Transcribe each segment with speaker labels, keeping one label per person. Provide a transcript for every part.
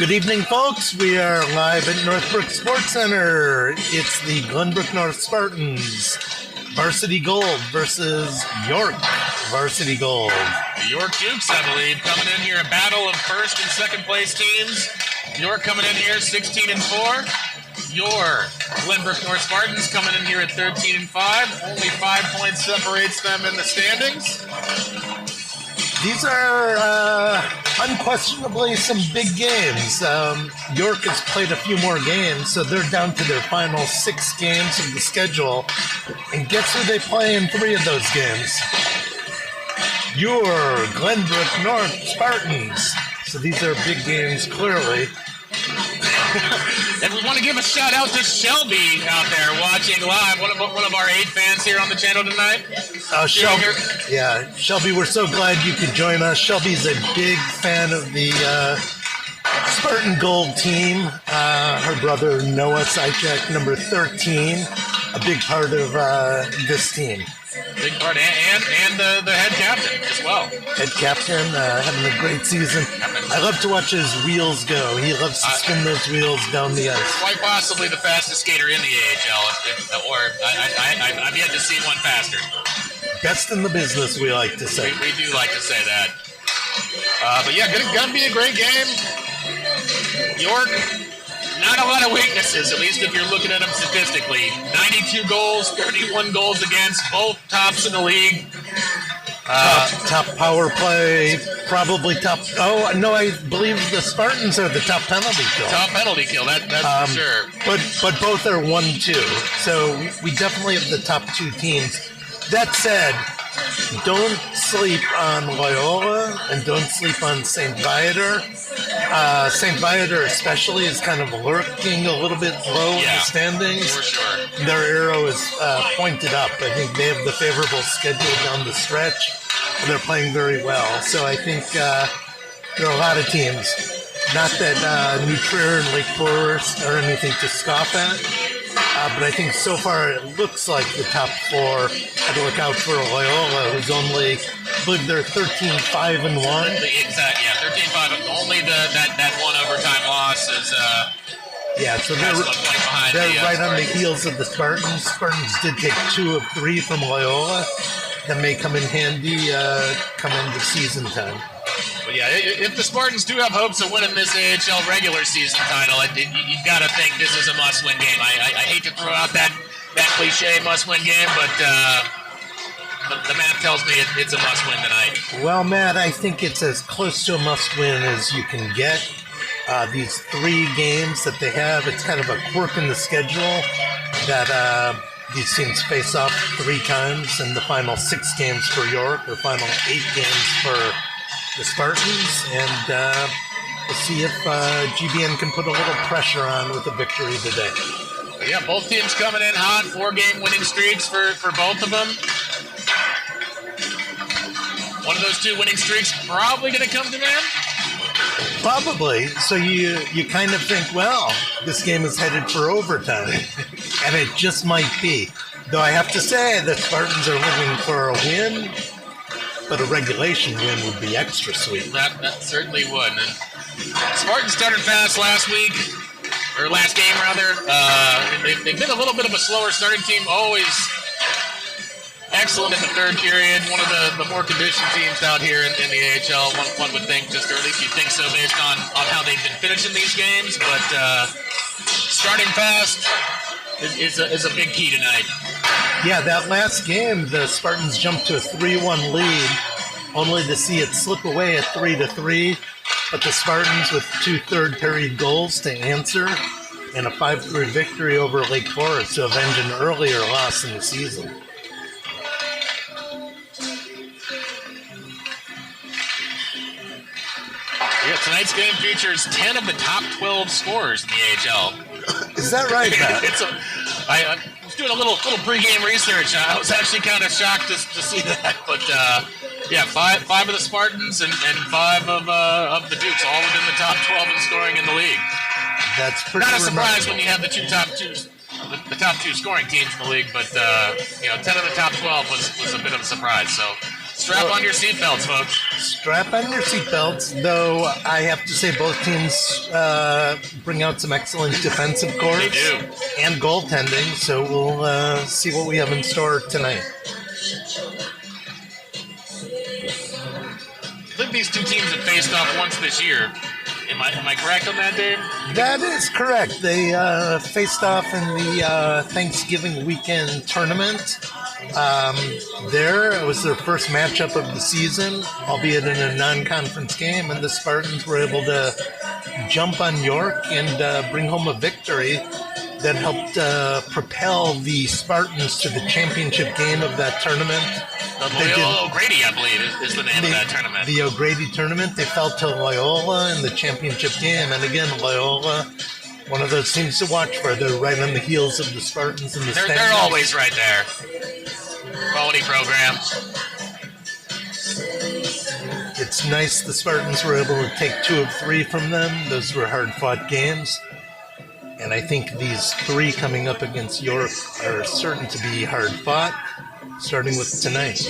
Speaker 1: Good evening, folks. We are live at Northbrook Sports Center. It's the Glenbrook North Spartans, Varsity Gold versus York Varsity Gold.
Speaker 2: The York Dukes, I believe, coming in here, a battle of first and second place teams. York coming in here 16-4. Your Glenbrook North Spartans coming in here at 13-5. Only 5 points separates them in the standings.
Speaker 1: These are unquestionably some big games. York has played a few more games, so they're down to their final 6 games of the schedule. And guess who they play in 3 of those games? Your Glenbrook North Spartans. So these are big games, clearly.
Speaker 2: And we want to give a shout out to Shelby out there watching live, one of our 8 fans here on the channel tonight.
Speaker 1: Shelby, we're so glad you could join us. Shelby's a big fan of the Spartan Gold team. Her brother Noah Sychek, number 13, a big part of this team.
Speaker 2: Big part, and the head captain as well.
Speaker 1: Head captain, having a great season. I love to watch his wheels go. He loves to spin those wheels down the ice.
Speaker 2: Quite possibly the fastest skater in the AHL, or I've yet to see one faster.
Speaker 1: Best in the business, we like to say.
Speaker 2: We do like to say that. But yeah, gonna be a great game. York, not a lot of weaknesses, at least if you're looking at them statistically. 92 goals, 31 goals against, both tops in the league.
Speaker 1: Top power play, probably top. Oh no, I believe the Spartans are the top penalty kill.
Speaker 2: Top penalty kill, that's for sure.
Speaker 1: But both are 1-2, so we definitely have the top 2 teams. That said, don't sleep on Loyola and don't sleep on St. Viator. St. Viator especially is kind of lurking a little bit low in the standings.
Speaker 2: For sure.
Speaker 1: Their arrow is pointed up. I think they have the favorable schedule down the stretch, and they're playing very well. So I think there are a lot of teams. Not that New Trier and Lake Forest are anything to scoff at. But I think so far it looks like the top 4 had to look out for Loyola, who's only, I believe they're 13-5-1.
Speaker 2: Exactly, yeah, 13-5. Only that one overtime loss is.
Speaker 1: So they're right on the heels of the Spartans. Spartans did take 2 of 3 from Loyola. That may come in handy come into season time.
Speaker 2: But yeah, if the Spartans do have hopes of winning this AHL regular season title, you've got to think this is a must-win game. I hate to throw out that cliche must-win game, but the map tells me it's a must-win tonight.
Speaker 1: Well, Matt, I think it's as close to a must-win as you can get. These 3 games that they have, it's kind of a quirk in the schedule that these teams face off 3 times in the final 6 games for York, or final 8 games for the Spartans, and we'll see if GBN can put a little pressure on with a victory today.
Speaker 2: Yeah, both teams coming in hot, 4-game winning streaks for both of them. One of those 2 winning streaks probably going to come to them?
Speaker 1: Probably. So you kind of think, well, this game is headed for overtime, and it just might be. Though I have to say the Spartans are looking for a win, but a regulation win would be extra sweet.
Speaker 2: That certainly would. And Spartans started fast last week, or last game rather. They've been a little bit of a slower starting team, always excellent in the 3rd period. One of the more conditioned teams out here in the AHL. One would think, just or at least you'd think so based on how they've been finishing these games. But starting fast is a big key tonight.
Speaker 1: Yeah, that last game, the Spartans jumped to a 3-1 lead, only to see it slip away at 3-3. But the Spartans with 2 third-period goals to answer, and a 5-3 victory over Lake Forest to avenge an earlier loss in the season.
Speaker 2: Yeah, tonight's game features 10 of the top 12 scorers in the AHL.
Speaker 1: Is that right, Matt?
Speaker 2: I was doing a little pregame research. I was actually kind of shocked to see that. But yeah, five of the Spartans and 5 of the Dukes, all within the top 12 in scoring in the league.
Speaker 1: That's pretty
Speaker 2: not a surprise
Speaker 1: remarkable.
Speaker 2: when you have the top two scoring teams in the league. But 10 of the top 12 was a bit of a surprise. So strap on your seatbelts, folks.
Speaker 1: Strap on your seatbelts, though I have to say both teams bring out some excellent defensive cores.
Speaker 2: They do.
Speaker 1: And goaltending, so we'll see what we have in store tonight.
Speaker 2: I think these two teams have faced off once this year. Am I correct on that, Dave?
Speaker 1: That is correct. They faced off in the Thanksgiving weekend tournament. It was their first matchup of the season, albeit in a non-conference game, and the Spartans were able to jump on York and bring home a victory that helped propel the Spartans to the championship game of that tournament.
Speaker 2: Loyola O'Grady, I believe, is the name of that tournament.
Speaker 1: The O'Grady tournament. They fell to Loyola in the championship game, and again, Loyola, one of those teams to watch for. They're right on the heels of the Spartans in the standings.
Speaker 2: They're always right there. Quality program.
Speaker 1: It's nice the Spartans were able to take 2 of 3 from them. Those were hard-fought games. And I think these 3 coming up against York are certain to be hard-fought, starting with tonight.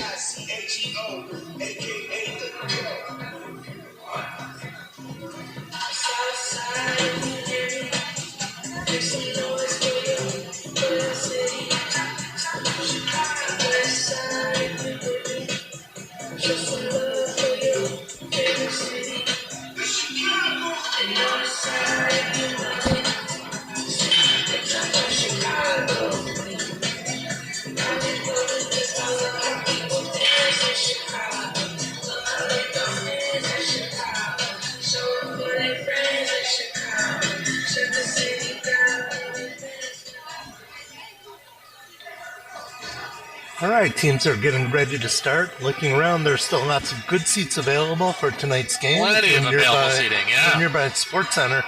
Speaker 1: All right, teams are getting ready to start. Looking around, there's still lots of good seats available for tonight's game.
Speaker 2: Plenty of available seating, yeah.
Speaker 1: Nearby Sports Center.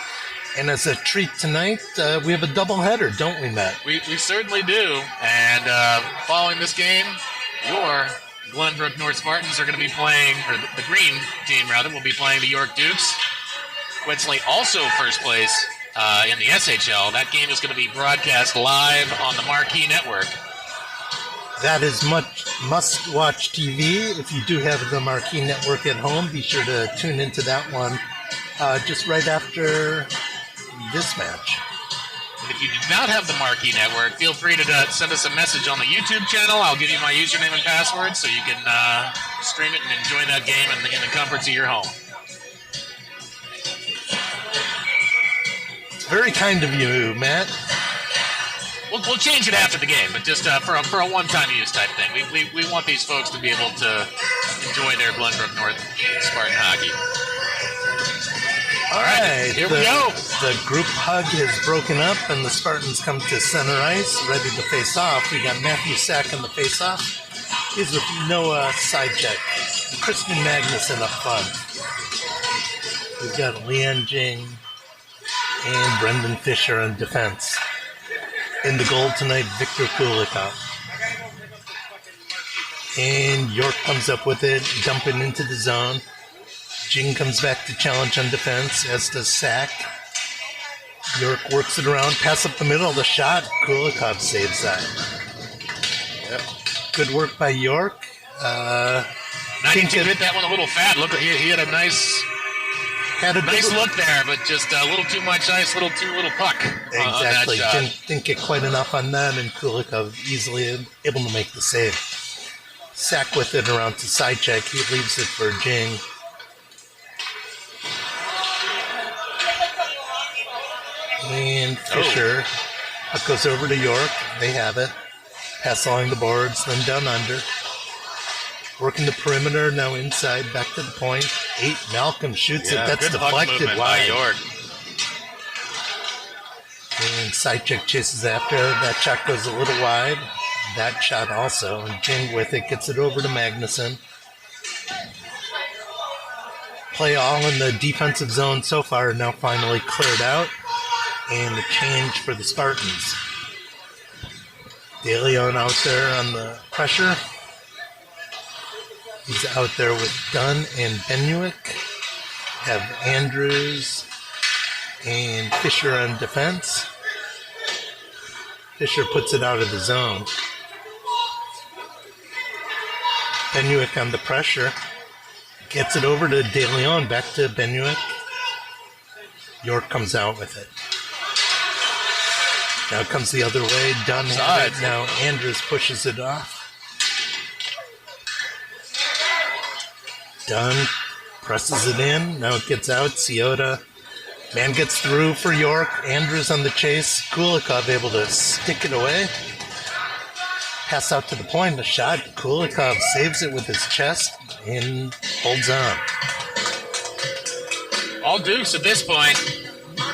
Speaker 1: And as a treat tonight, we have a doubleheader, don't we, Matt?
Speaker 2: We certainly do. And following this game, your Glenbrook North Spartans are going to be playing, or the green team, rather, will be playing the York Dukes. Quetzalcoatl also first place in the SHL. That game is going to be broadcast live on the Marquee Network.
Speaker 1: That is must-watch TV. If you do have the Marquee Network at home, be sure to tune into that one just right after this match.
Speaker 2: And if you do not have the Marquee Network, feel free to send us a message on the YouTube channel. I'll give you my username and password so you can stream it and enjoy that game in the comforts of your home.
Speaker 1: It's very kind of you, Matt.
Speaker 2: We'll change it after the game, but just for a one-time use type thing. We want these folks to be able to enjoy their Glenbrook North Spartan hockey.
Speaker 1: All right,
Speaker 2: here we go.
Speaker 1: The group hug has broken up, and the Spartans come to center ice, ready to face off. We got Matthew Sack on the face-off. He's with Noah Sidecheck, Kristen Magnuson up front. We've got Leanne Jing and Brendan Fisher on defense. In the goal tonight, Victor Kulikov. And York comes up with it, dumping into the zone. Jing comes back to challenge on defense, as does Sack. York works it around, pass up the middle, the shot. Kulikov saves that. Yep. Good work by York.
Speaker 2: 92 hit that one a little fat. Look, he had a nice look there, but just a little too much ice, little puck.
Speaker 1: Exactly.
Speaker 2: On that shot.
Speaker 1: Didn't get quite enough on that, and Kulikov easily able to make the save. Sack with it around to Sidecheck. He leaves it for Jing. And Fisher. Puck goes over to York. They have it. Pass along the boards, then down under. Working the perimeter, now inside, back to the point. 8, Malcolm shoots it. That's deflected wide.
Speaker 2: By York.
Speaker 1: And Sidecheck chases after. That shot goes a little wide. That shot also. And Jing with it gets it over to Magnuson. Play all in the defensive zone so far, now finally cleared out. And the change for the Spartans. De Leon out there on the pressure. He's out there with Dunn and Benuick. Have Andrews and Fisher on defense. Fisher puts it out of the zone. Benuick on the pressure. Gets it over to De Leon, back to Benuic. York comes out with it. Now it comes the other way. Dunn had it. Now Andrews pushes it off. Dunn presses it in. Now it gets out. Ciota. Man gets through for York. Andrews on the chase. Kulikov able to stick it away. Pass out to the point. The shot. Kulikov saves it with his chest and holds on.
Speaker 2: All Dukes at this point.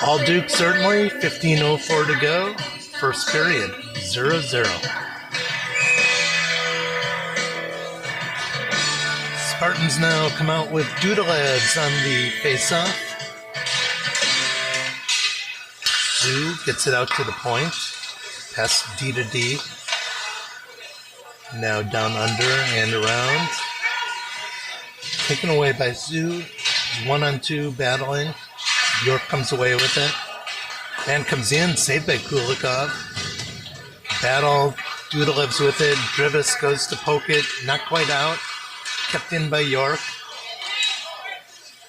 Speaker 1: All Duke, certainly. 15:04 to go. First period. 0-0. Spartans now come out with Dudalevs on the face-off. Zoo gets it out to the point. Pass D to D. Now down under and around. Taken away by Zoo. 1-on-2 battling. York comes away with it. Man comes in, saved by Kulikov. Battle, Dudalev's with it. Drivis goes to poke it, not quite out. Kept in by York.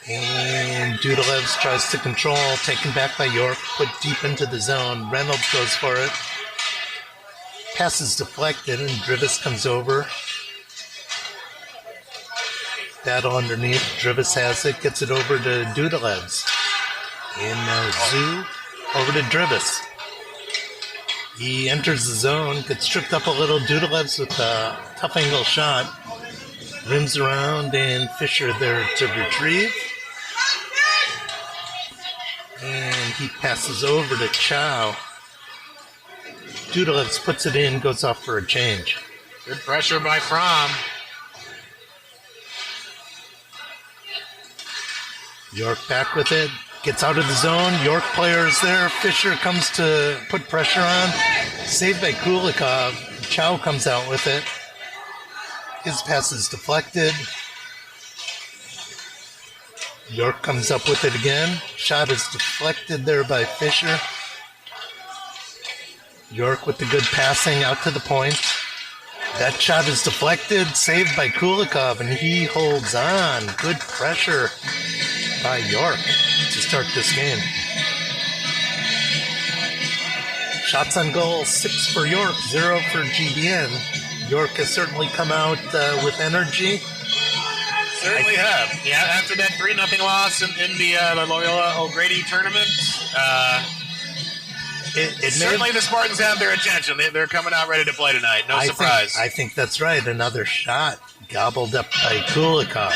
Speaker 1: And Dudalev's tries to control, taken back by York, put deep into the zone. Reynolds goes for it. Pass is deflected, and Drivis comes over. Battle underneath. Drivis has it, gets it over to Dudalev's. And now Zoo over to Drivis. He enters the zone, gets tripped up a little. Dudalev's with a tough angle shot. Rims around, and Fisher there to retrieve. And he passes over to Chow. Dudalev's puts it in, goes off for a change.
Speaker 2: Good pressure by Fromm.
Speaker 1: York back with it. Gets out of the zone. York player is there. Fisher comes to put pressure on. Saved by Kulikov. Chow comes out with it. His pass is deflected. York comes up with it again. Shot is deflected there by Fisher. York with the good passing out to the point. That shot is deflected. Saved by Kulikov, and he holds on. Good pressure by York to start this game. Shots on goal, 6 for York, 0 for GBN. York has certainly come out with energy.
Speaker 2: Certainly have. Yeah, after that 3-0 loss in the Loyola O'Grady tournament, certainly the Spartans have their attention. They're coming out ready to play tonight. No surprise.
Speaker 1: I think that's right. Another shot gobbled up by Kulikov.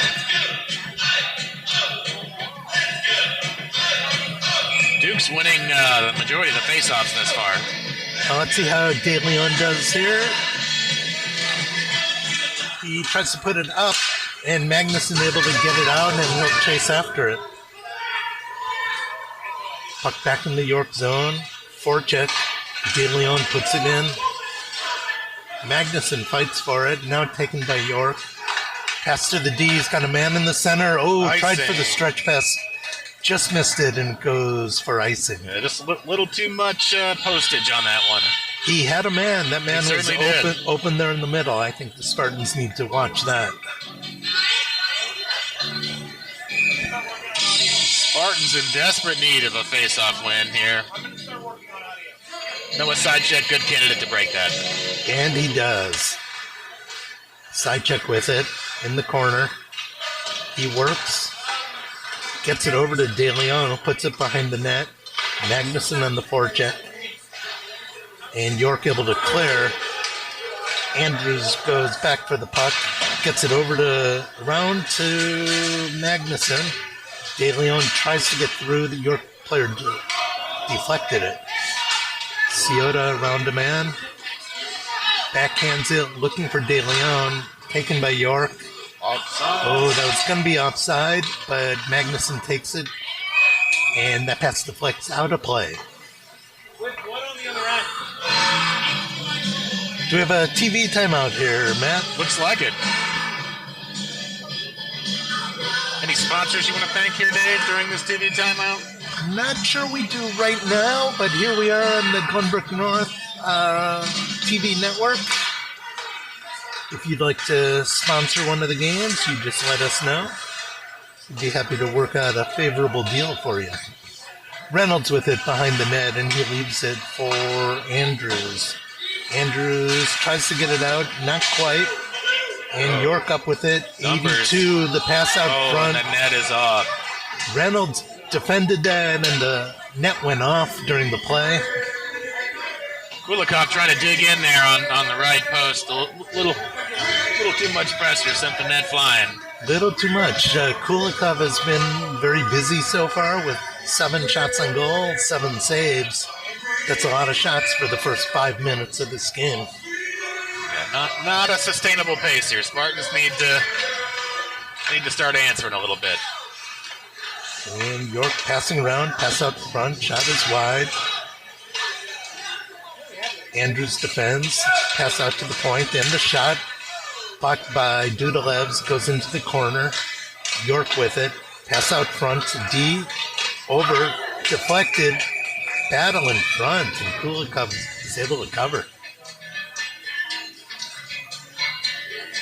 Speaker 2: Duke's winning the majority of the faceoffs thus far.
Speaker 1: Now let's see how De Leon does here. He tries to put it up, and Magnuson able to get it out, and he'll chase after it. Puck back in the York zone. Forecheck. De Leon puts it in. Magnuson fights for it. Now taken by York. Pass to the D. He's got a man in the center. Tried for the stretch pass. Just missed it, and goes for icing.
Speaker 2: Yeah, just a little too much postage on that one.
Speaker 1: He had a man. That man was open there in the middle. I think the Spartans need to watch that.
Speaker 2: Spartans in desperate need of a face-off win here. Noah Sidecheck, good candidate to break that.
Speaker 1: And he does. Sidecheck with it in the corner. He works. Gets it over to De Leon, who puts it behind the net. Magnuson on the forecheck. And York able to clear. Andrews goes back for the puck. Gets it over to around to Magnuson. De Leon tries to get through. The York player deflected it. Ciota around a man. Backhands it, looking for De Leon. Taken by York.
Speaker 2: Offside.
Speaker 1: That was going to be offside, but Magnuson takes it. And that pass deflects out of play.
Speaker 2: What on the other end?
Speaker 1: Do we have a TV timeout here, Matt?
Speaker 2: Looks like it. Any sponsors you want to thank here, Dave, during this TV timeout?
Speaker 1: Not sure we do right now, but here we are on the Glenbrook North TV network. If you'd like to sponsor one of the games, you just let us know. Be happy to work out a favorable deal for you. Reynolds with it behind the net, and he leaves it for Andrews. Andrews tries to get it out, not quite. And York up with it.
Speaker 2: Numbers.
Speaker 1: 82, the pass out front.
Speaker 2: And the net is off.
Speaker 1: Reynolds defended that, and the net went off during the play.
Speaker 2: Kulikov trying to dig in there on the right post. A little too much pressure, sent the net flying.
Speaker 1: Little too much. Kulikov has been very busy so far with 7 shots on goal, 7 saves. That's a lot of shots for the first 5 minutes of this game.
Speaker 2: Yeah, not a sustainable pace here. Spartans need to start answering a little bit.
Speaker 1: And York passing around, pass out front, shot is wide. Andrews defends, pass out to the point, and the shot blocked by Dudalevs goes into the corner. York with it, pass out front to D, over, deflected, battle in front, and Kulikov is able to cover.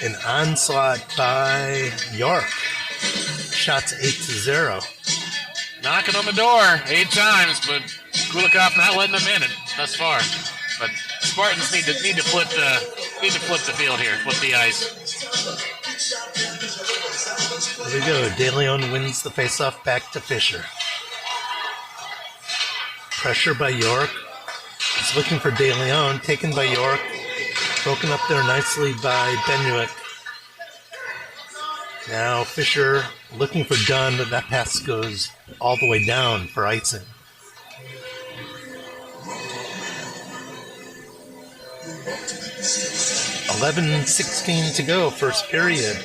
Speaker 1: An onslaught by York. Shots 8-0.
Speaker 2: Knocking on the door 8 times, but Kulikov not letting them in it thus far. But Spartans need to flip the field here, flip the ice.
Speaker 1: There we go. De Leon wins the faceoff back to Fisher. Pressure by York. He's looking for De Leon, taken by York. Broken up there nicely by Benuik. Now Fisher looking for Dunn, but that pass goes all the way down for icing. $11:16 to go, first period.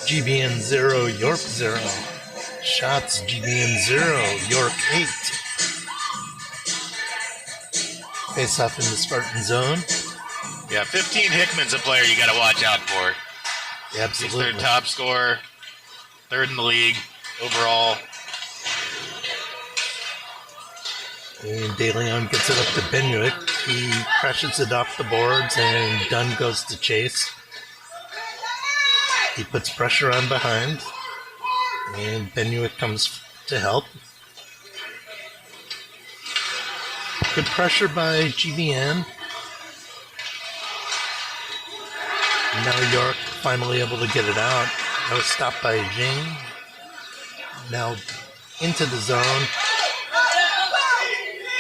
Speaker 1: GBN 0, York 0. Shots, GBN 0, York 8. Face off in the Spartan zone.
Speaker 2: Yeah, 15 Hickman's a player you got to watch out for.
Speaker 1: Absolutely.
Speaker 2: He's their top scorer, 3rd in the league overall.
Speaker 1: And De Leon gets it up to Benuik. He crashes it off the boards, and Dunn goes to chase. He puts pressure on behind, and Benuik comes to help. Good pressure by GVN. Now York finally able to get it out. That was stopped by Jing. Now into the zone.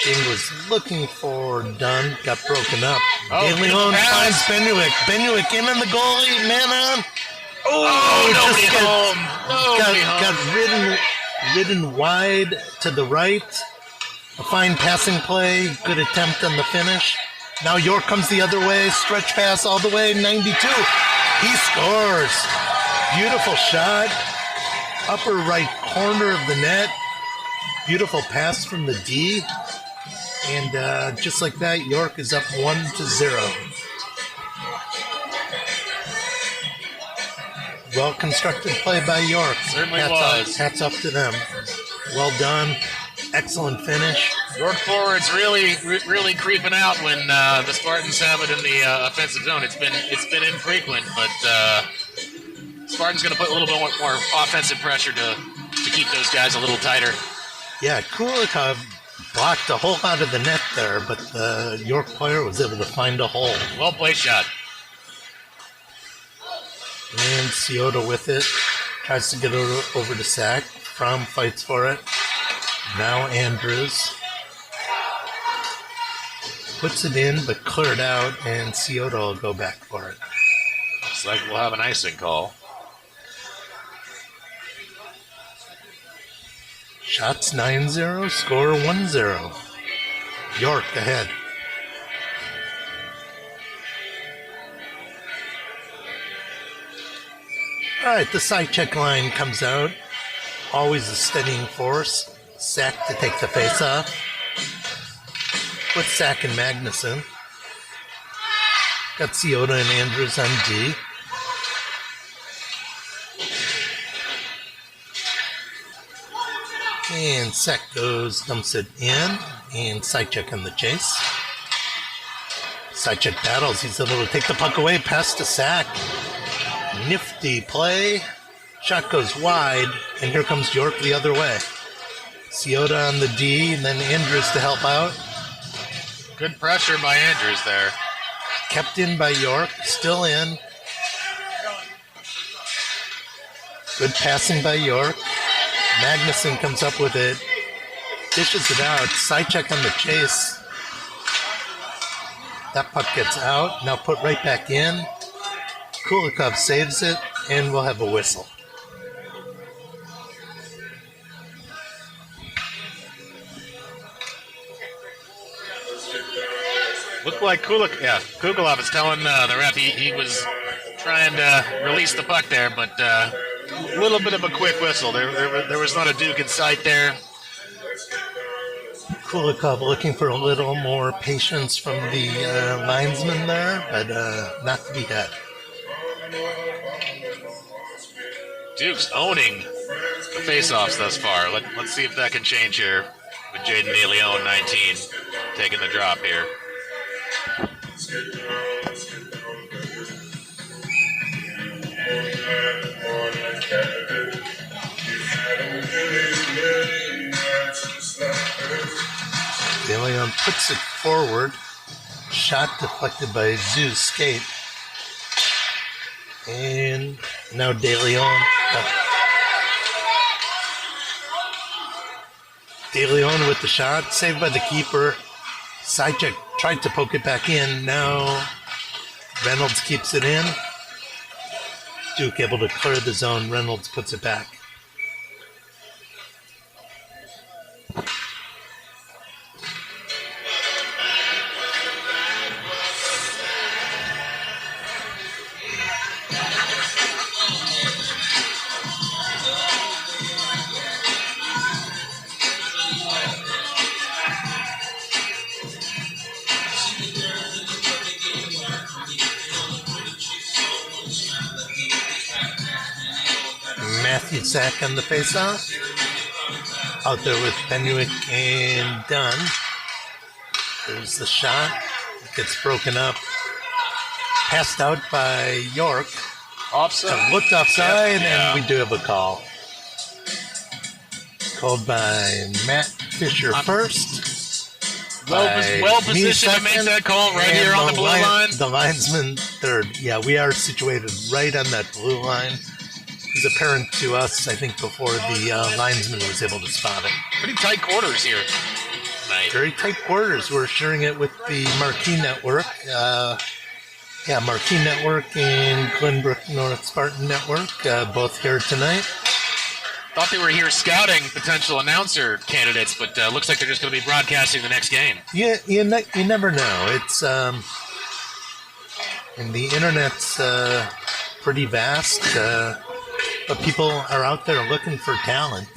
Speaker 1: Jing was looking for Dunn, got broken up. De Leon finds Benuik. Benuik in on the goalie, man on.
Speaker 2: Nobody
Speaker 1: just
Speaker 2: home.
Speaker 1: Got ridden wide to the right. A fine passing play, good attempt on the finish. Now York comes the other way, stretch pass all the way, 92. He scores. Beautiful shot. Upper right corner of the net. Beautiful pass from the D. And just like that, York is up 1-0. Well-constructed play by York.
Speaker 2: Certainly was.
Speaker 1: Hats up to them. Well done. Excellent finish.
Speaker 2: York forwards really creeping out when the Spartans have it in the offensive zone. It's been infrequent, but Spartans going to put a little bit more offensive pressure to keep those guys a little tighter.
Speaker 1: Yeah, Kulikov blocked a hole out of the net there, but the York player was able to find a hole.
Speaker 2: Well played shot.
Speaker 1: And Ciota with it. Tries to get over to Sack. Fromm fights for it. Now Andrews. Puts it in, but cleared out, and Ciota will go back for it.
Speaker 2: Looks like we'll have an icing call.
Speaker 1: Shots 9-0, score 1-0. York ahead. All right, the side check line comes out. Always a steadying force. Sack to take the face off. With Sack and Magnuson. Got Ciota and Andrews on D. And Sack goes, dumps it in, and side check on the chase. Side check battles. He's able to take the puck away, pass to Sack. Nifty play. Shot goes wide, and here comes York the other way. Ciota on the D, and then Andrews to help out.
Speaker 2: Good pressure by Andrews there.
Speaker 1: Kept in by York, still in. Good passing by York. Magnuson comes up with it. Dishes it out. Side check on the chase. That puck gets out. Now put right back in. Kulikov saves it, and we'll have a whistle.
Speaker 2: Looked like Kukulov is telling the ref he was trying to release the puck there, but a little bit of a quick whistle. There was not a Duke in sight there.
Speaker 1: Kulikov looking for a little more patience from the linesman there, but not to be had.
Speaker 2: Duke's owning the faceoffs thus far. Let's see if that can change here with Jaden DeLeon, 19, taking the drop here.
Speaker 1: DeLeon puts it forward. Shot deflected by Zoo's skate. And now DeLeon. DeLeon with the shot. Saved by the keeper. Sidecheck tried to poke it back in. Now Reynolds keeps it in. Duke able to clear the zone. Reynolds puts it back. Matthew Sack on the faceoff. Out there with Benwick and Dunn. There's the shot. Gets broken up. Passed out by York.
Speaker 2: Offside.
Speaker 1: Looked offside,
Speaker 2: Yeah.
Speaker 1: and we do have a call. Called by Matt Fisher first.
Speaker 2: Well positioned to make that call right here on the blue line.
Speaker 1: The linesman third. Yeah, we are situated right on that blue line. It was apparent to us, I think, before the linesman was able to spot it.
Speaker 2: Pretty tight quarters here tonight.
Speaker 1: Very tight quarters. We're sharing it with the Marquee Network. Marquee Network and Glenbrook North Spartan Network, both here tonight.
Speaker 2: Thought they were here scouting potential announcer candidates, but looks like they're just going to be broadcasting the next game.
Speaker 1: Yeah, you never know. It's and the internet's pretty vast, but people are out there looking for talent.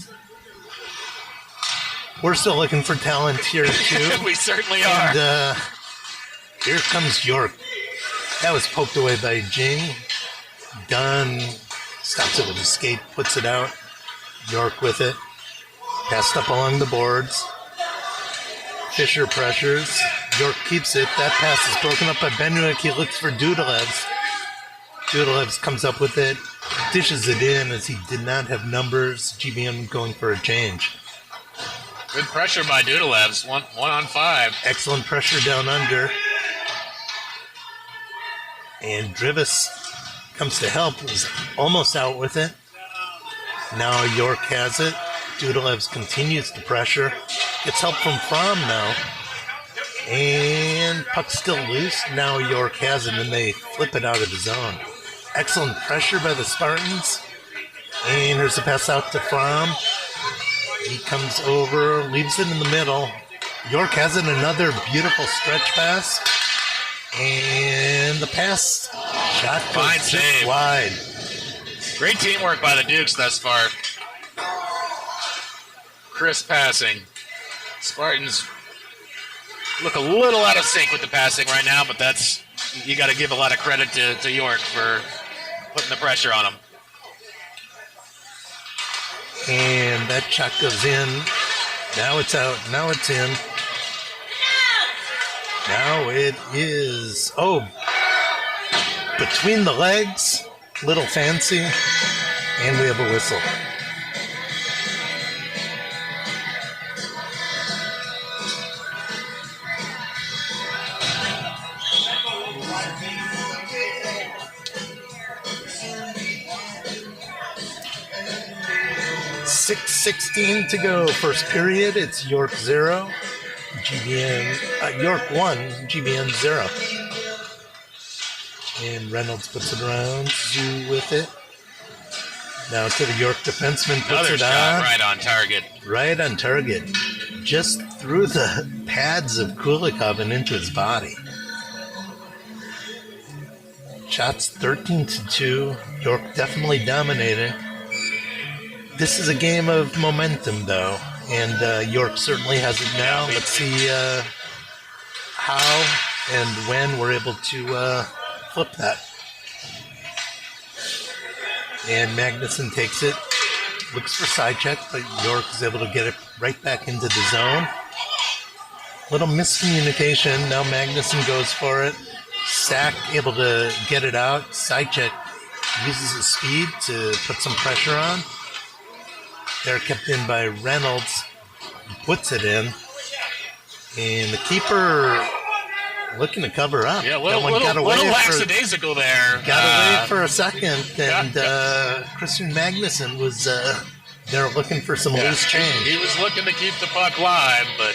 Speaker 1: We're still looking for talent here too.
Speaker 2: We certainly are.
Speaker 1: And here comes York. That was poked away by Jing. Dunn stops it with his skate, puts it out. York with it. Passed up along the boards. Fisher pressures. York keeps it. That pass is broken up by Benwick. He looks for Dudalevs. Dudalevs comes up with it. Dishes it in as he did not have numbers. GBM going for a change.
Speaker 2: Good pressure by Dudalevs. One on 5.
Speaker 1: Excellent pressure down under. And Drivis comes to help. Was almost out with it. Now York has it. Dudalevs continues to pressure. Gets help from Fromm now. And puck's still loose. Now York has it, and they flip it out of the zone. Excellent pressure by the Spartans. And here's the pass out to Fromm. He comes over, leaves it in the middle. York has it, another beautiful stretch pass. And the pass shot
Speaker 2: Fine
Speaker 1: goes
Speaker 2: save.
Speaker 1: just wide.
Speaker 2: Great teamwork by the Dukes thus far. Crisp passing. Spartans look a little out of sync with the passing right now, but that's, you got to give a lot of credit to York for putting the pressure on him.
Speaker 1: And that shot goes in. Now it's out. Now it's in. Now it is. Oh, between the legs. Little fancy. And we have a whistle. .6:16 to go. First period. It's York 0. York 1. GBN 0. And Reynolds puts it around. Zoo with it. Now to the York defenseman. Puts
Speaker 2: Another
Speaker 1: it
Speaker 2: shot
Speaker 1: on.
Speaker 2: right on target.
Speaker 1: Right on target. Just through the pads of Kulikov and into his body. Shots 13-2. York definitely dominating. This is a game of momentum, though, and York certainly has it now. Let's see how and when we're able to flip that. And Magnuson takes it, looks for side check, but York is able to get it right back into the zone. Little miscommunication. Now Magnuson goes for it. Sack able to get it out. Side check uses his speed to put some pressure on. They're kept in by Reynolds. Puts it in. And the keeper looking to cover up.
Speaker 2: Yeah,
Speaker 1: that one got away
Speaker 2: lackadaisical there.
Speaker 1: Got away for a second, and Christian Magnuson was there looking for some loose change.
Speaker 2: He was looking to keep the puck live, but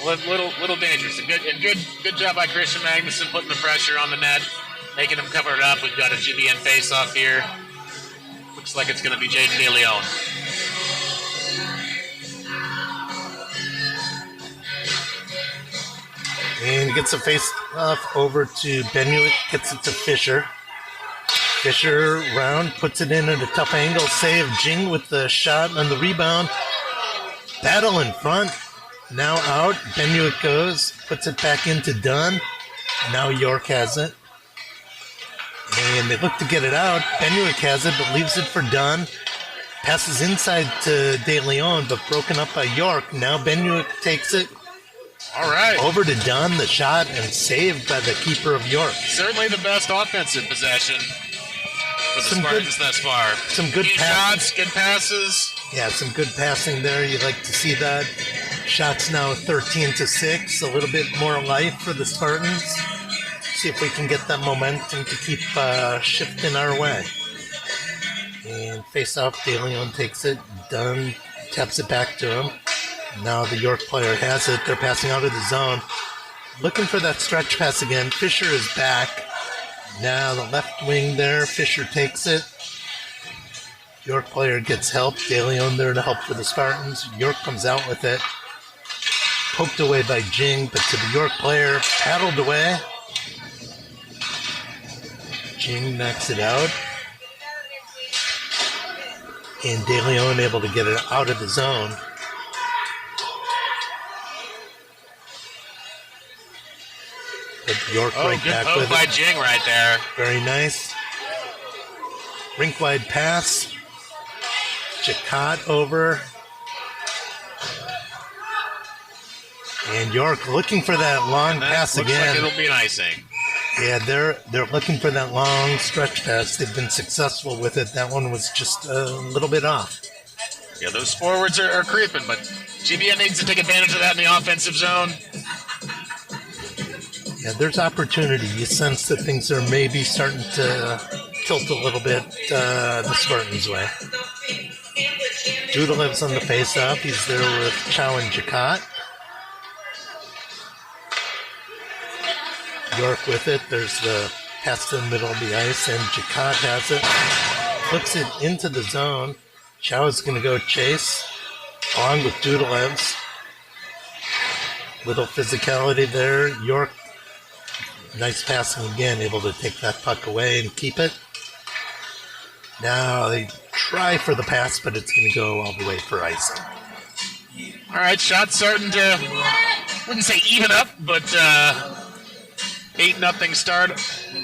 Speaker 2: little dangerous. Good job by Christian Magnuson putting the pressure on the net, making him cover it up. We've got a GBN face-off here. Looks like it's going to be Jaden DeLeon.
Speaker 1: And he gets a face-off over to Benuik, gets it to Fisher. Fisher round, puts it in at a tough angle. Save. Jing with the shot on the rebound. Battle in front. Now out. Benuik goes, puts it back into Dunn. Now York has it. And they look to get it out. Benuik has it, but leaves it for Dunn. Passes inside to De Leon, but broken up by York. Now Benuik takes it.
Speaker 2: All right.
Speaker 1: Over to Dunn, the shot, and saved by the keeper of York.
Speaker 2: Certainly the best offensive possession for the Spartans thus far.
Speaker 1: Some good
Speaker 2: shots, good passes.
Speaker 1: Yeah, some good passing there. You'd like to see that. Shots now 13-6. A little bit more life for the Spartans. See if we can get that momentum to keep shifting our way. And face-off, De Leon takes it. Dunn taps it back to him. Now the York player has it. They're passing out of the zone. Looking for that stretch pass again. Fisher is back. Now the left wing there. Fisher takes it. York player gets help. De Leon there to help for the Spartans. York comes out with it. Poked away by Jing, but to the York player. Paddled away. Jing knocks it out. And De Leon able to get it out of the zone. But York right back with it.
Speaker 2: Good poke by Jing right there.
Speaker 1: Very nice. Rink-wide pass. Jacquot over. And York looking for that long pass
Speaker 2: looks
Speaker 1: again.
Speaker 2: Like it'll be an icing.
Speaker 1: Yeah, they're looking for that long stretch pass. They've been successful with it. That one was just a little bit off.
Speaker 2: Yeah, those forwards are creeping, but GBN needs to take advantage of that in the offensive zone.
Speaker 1: Yeah, there's opportunity. You sense that things are maybe starting to tilt a little bit the Spartans' way. Duda lives on the face-off. He's there with Chow and Jacquot. York with it. There's the pass to the middle of the ice, and Jacquot has it. Flips it into the zone. Chow is going to go chase, along with Dudalevs. Little physicality there. York, nice passing again, able to take that puck away and keep it. Now they try for the pass, but it's going to go all the way for icing.
Speaker 2: All right, shots starting to, wouldn't say even up, but 8-0 start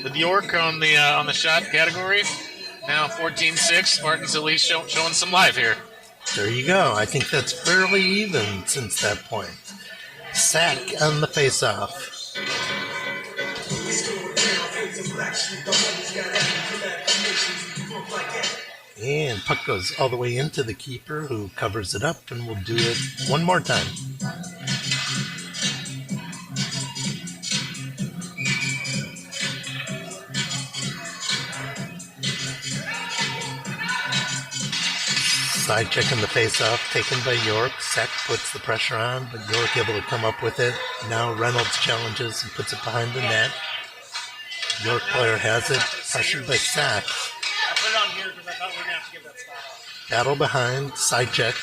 Speaker 2: with York on the shot category. Now 14-6. Spartans at least showing some life here.
Speaker 1: There you go. I think that's fairly even since that point. Sack on the face-off. And puck goes all the way into the keeper, who covers it up, and will do it one more time. Side check in the face-off, taken by York. Sack puts the pressure on, but York able to come up with it. Now Reynolds challenges and puts it behind the net. York player has it, pressured by Sack.
Speaker 3: I put it on here because I thought we were going to have to give that spot off.
Speaker 1: Battle behind, side check.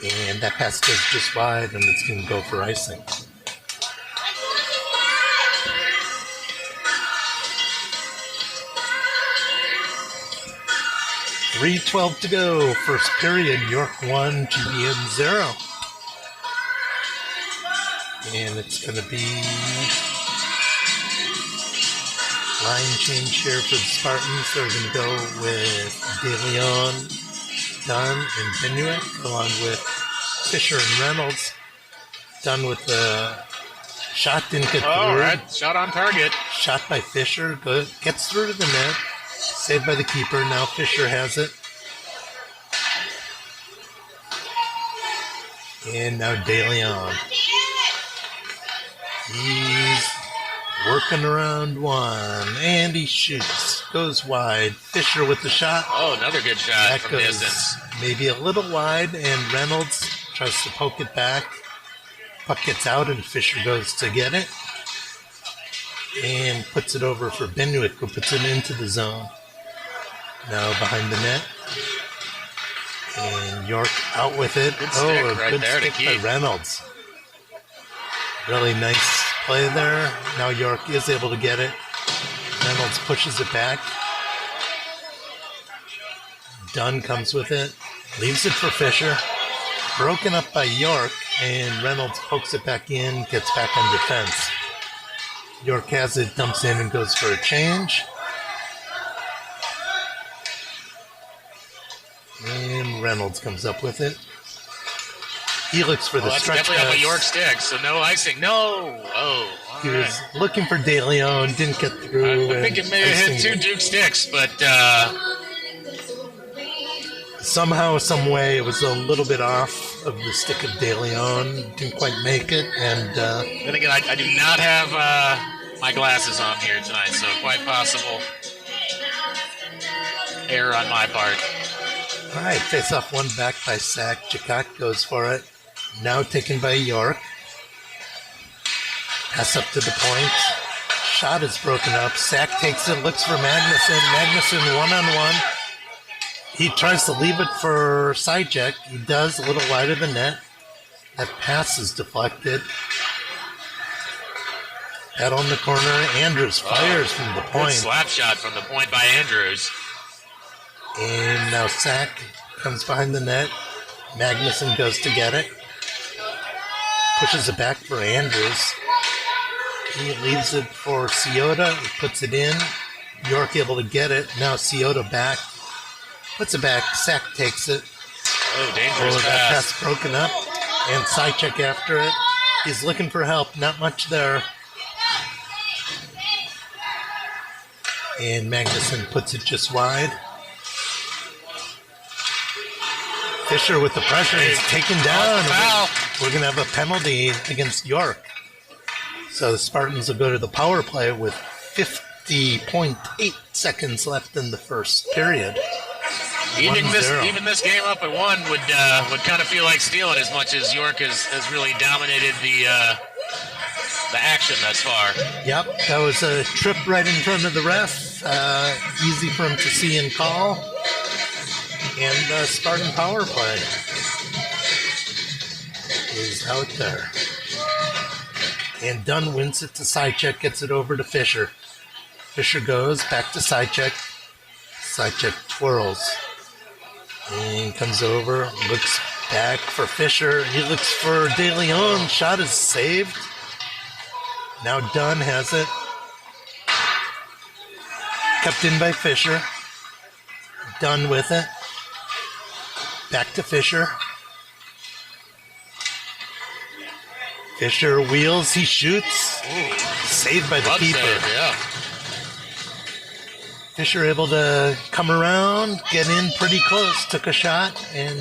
Speaker 1: And that pass goes just wide, and it's going to go for icing. .3:12 to go. First period, York 1, GBM 0. And it's going to be line change here for the Spartans. They're going to go with DeLeon, Dunn, and Benuik, along with Fisher and Reynolds. Dunn with the shot, didn't get through.
Speaker 2: All right, shot on target.
Speaker 1: Shot by Fisher, gets through to the net. Saved by the keeper. Now Fisher has it. And now DeLeon. He's working around one. And he shoots. Goes wide. Fisher with the shot.
Speaker 2: Oh, another good shot
Speaker 1: That
Speaker 2: from
Speaker 1: goes
Speaker 2: distance.
Speaker 1: maybe a little wide. And Reynolds tries to poke it back. Puck gets out and Fisher goes to get it. And puts it over for Benuik, who puts it into the zone. Now behind the net. And York out with it.
Speaker 2: Good stick right
Speaker 1: good
Speaker 2: there to
Speaker 1: stick by
Speaker 2: keep.
Speaker 1: Reynolds. Really nice play there. Now York is able to get it. Reynolds pushes it back. Dunn comes with it. Leaves it for Fisher. Broken up by York. And Reynolds pokes it back in. Gets back on defense. York has it. Dumps in and goes for a change. And Reynolds comes up with it. He looks for the
Speaker 2: That's
Speaker 1: stretch
Speaker 2: definitely off
Speaker 1: pass.
Speaker 2: a York stick, so no icing. No. Oh, all
Speaker 1: He
Speaker 2: right.
Speaker 1: was looking for DeLeon, didn't get through.
Speaker 2: I think it may have hit two Duke sticks, but
Speaker 1: Somehow, some way, it was a little bit off of the stick of DeLeon. Didn't quite make it, and
Speaker 2: then again, I do not have my glasses on here tonight, so quite possible error on my part.
Speaker 1: all right, face off one back by Sack. Jakak goes for it. Now taken by York. Pass up to the point. Shot is broken up. Sack takes it, looks for Magnuson. Magnuson one-on-one. He tries to leave it for Sajek. He does, a little wide of the net. That pass is deflected. Head on the corner. Andrews fires from the
Speaker 2: Good
Speaker 1: point.
Speaker 2: slap shot from the point by Andrews.
Speaker 1: And now Sack comes behind the net. Magnuson goes to get it. Pushes it back for Andrews. He leaves it for Ciota. He puts it in. York able to get it. Now Ciota back. Puts it back. Sack takes it.
Speaker 2: Oh, dangerous
Speaker 1: That
Speaker 2: pass.
Speaker 1: pass broken up. And Sajek after it. He's looking for help. Not much there. And Magnuson puts it just wide. Fisher with the pressure. He's taken down.
Speaker 2: Foul.
Speaker 1: We're going to have a penalty against York. So the Spartans will go to the power play with 50.8 seconds left in the first period.
Speaker 2: Even
Speaker 1: 1-0.
Speaker 2: this game up at one would kind of feel like stealing, as much as York has really dominated the action thus far.
Speaker 1: Yep, that was a trip right in front of the ref. Easy for him to see and call. And Spartan power play is out there. And Dunn wins it to Sajek, gets it over to Fisher. Fisher goes back to Sajek. Sajek twirls. And comes over, looks back for Fisher. He looks for DeLeon. Shot is saved. Now Dunn has it. Kept in by Fisher. Dunn with it. Back to Fisher. Fisher wheels, he shoots.
Speaker 2: Ooh,
Speaker 1: Saved by the
Speaker 2: glove
Speaker 1: keeper.
Speaker 2: save, yeah.
Speaker 1: Fisher able to come around, get in pretty close, took a shot, and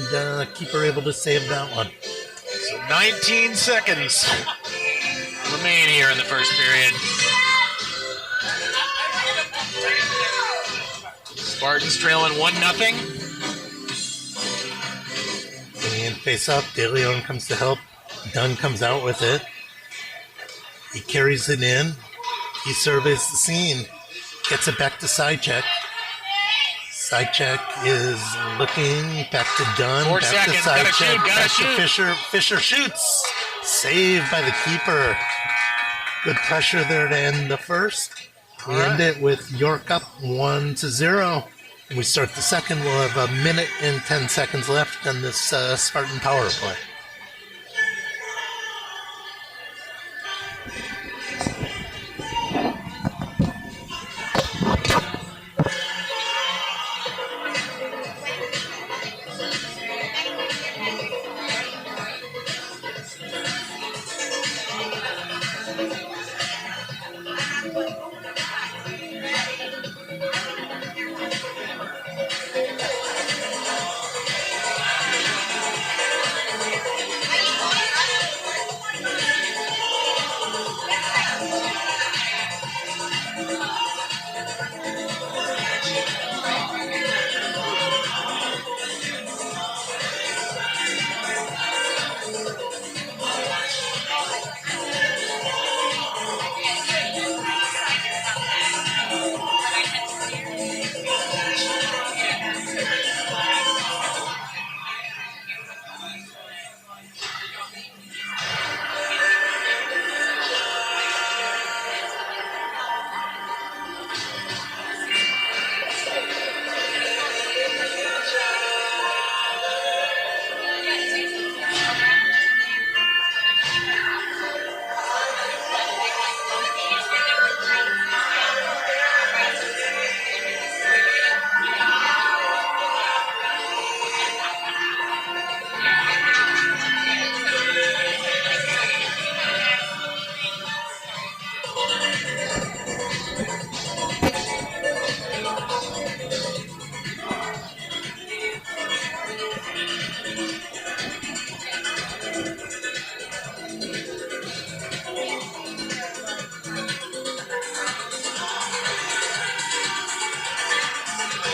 Speaker 1: keeper able to save that one.
Speaker 2: So 19 seconds remain here in the first period. Spartans trailing 1-0.
Speaker 1: And face up, De Leon comes to help. Dunn comes out with it. He carries it in. He surveys the scene. Gets it back to Sidecheck. Sidecheck is looking back to Dunn.
Speaker 2: 4
Speaker 1: back
Speaker 2: seconds.
Speaker 1: to
Speaker 2: Gotta
Speaker 1: Sidecheck.
Speaker 2: shoot, gotta
Speaker 1: Back
Speaker 2: shoot.
Speaker 1: to Fisher. Fisher shoots. Saved by the keeper. Good pressure there to end the first. We end it with York up 1-0. And we start the second. We'll have 1 minute and 10 seconds left on this Spartan power play.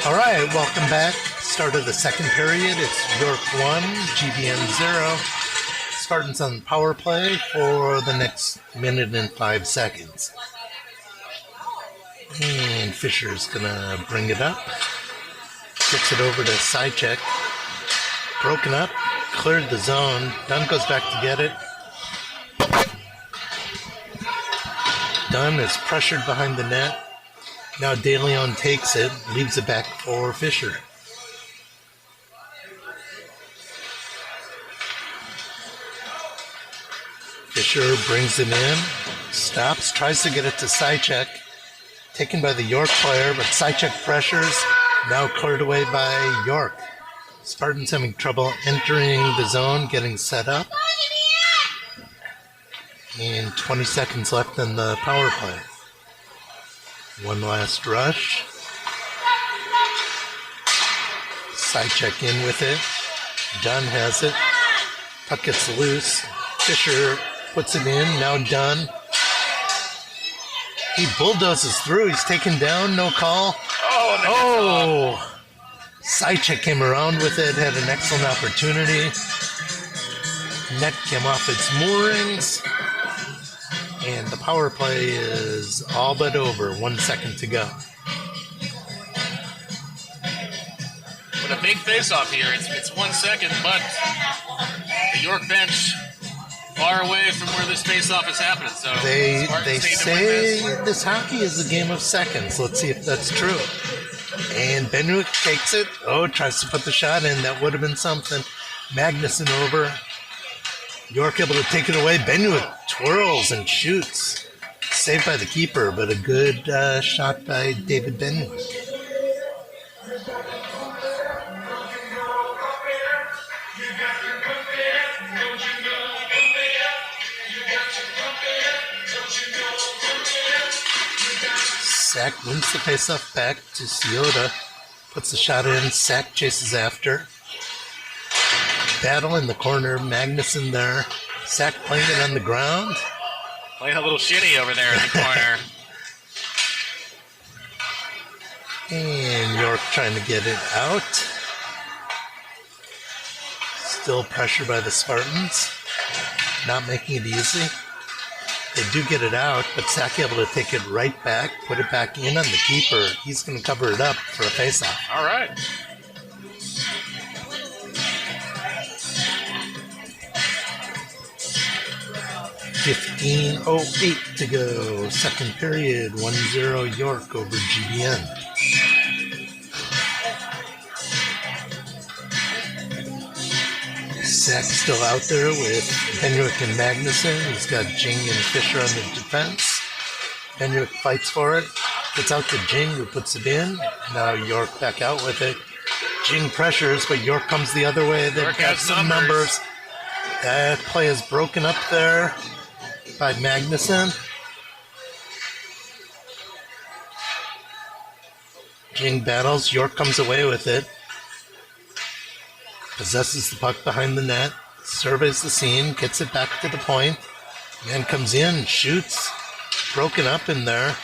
Speaker 1: All right, welcome back. Start of the second period. It's York 1, GVN 0. Spartans on power play for the next minute and 5 seconds. And Fisher's going to bring it up. Gets it over to Sidecheck. Broken up. Cleared the zone. Dunn goes back to get it. Dunn is pressured behind the net. Now De Leon takes it, leaves it back for Fisher. Fisher brings it in, stops, tries to get it to Sidecheck. Taken by the York player, but Sidecheck pressures. Now cleared away by York. Spartans having trouble entering the zone, getting set up. And 20 seconds left in the power play. One last rush. Sidecheck in with it. Dunn has it. Puck gets loose. Fisher puts it in. Now Dunn. He bulldozes through. He's taken down. No call. Oh! Sidecheck came around with it. Had an excellent opportunity. Net came off its moorings. And the power play is all but over. 1 second to go.
Speaker 2: With a big face-off here, it's 1 second, but the York bench far away from where this face-off is happening. So
Speaker 1: They
Speaker 2: Spartans need to win
Speaker 1: say this hockey is a game of seconds. Let's see if that's true. And Benwick takes it. Oh, tries to put the shot in. That would have been something. Magnuson over. York able to take it away. Benwick twirls and shoots. Saved by the keeper, but a good shot by David Benwick. Sack wins the faceoff back to Ciota. Puts the shot in. Sack chases after. Battle in the corner. Magnuson there. Sack playing it on the ground.
Speaker 2: Playing a little shitty over there in the corner.
Speaker 1: And York trying to get it out. Still pressure by the Spartans. Not making it easy. They do get it out, but Sack able to take it right back, put it back in on the keeper. He's going to cover it up for a faceoff.
Speaker 2: All right.
Speaker 1: $15:08 to go. Second period, 1-0 York over GBN. Sack still out there with Henrik and Magnuson. He's got Jing and Fisher on the defense. Henrik fights for it. Gets out to Jing, who puts it in. Now York back out with it. Jing pressures, but York comes the other way. They've
Speaker 2: York
Speaker 1: got
Speaker 2: has
Speaker 1: some
Speaker 2: numbers.
Speaker 1: That play is broken up there by Magnuson. Jing battles. York comes away with it. Possesses the puck behind the net. Surveys the scene. Gets it back to the point. Man comes in. Shoots. Broken up in there.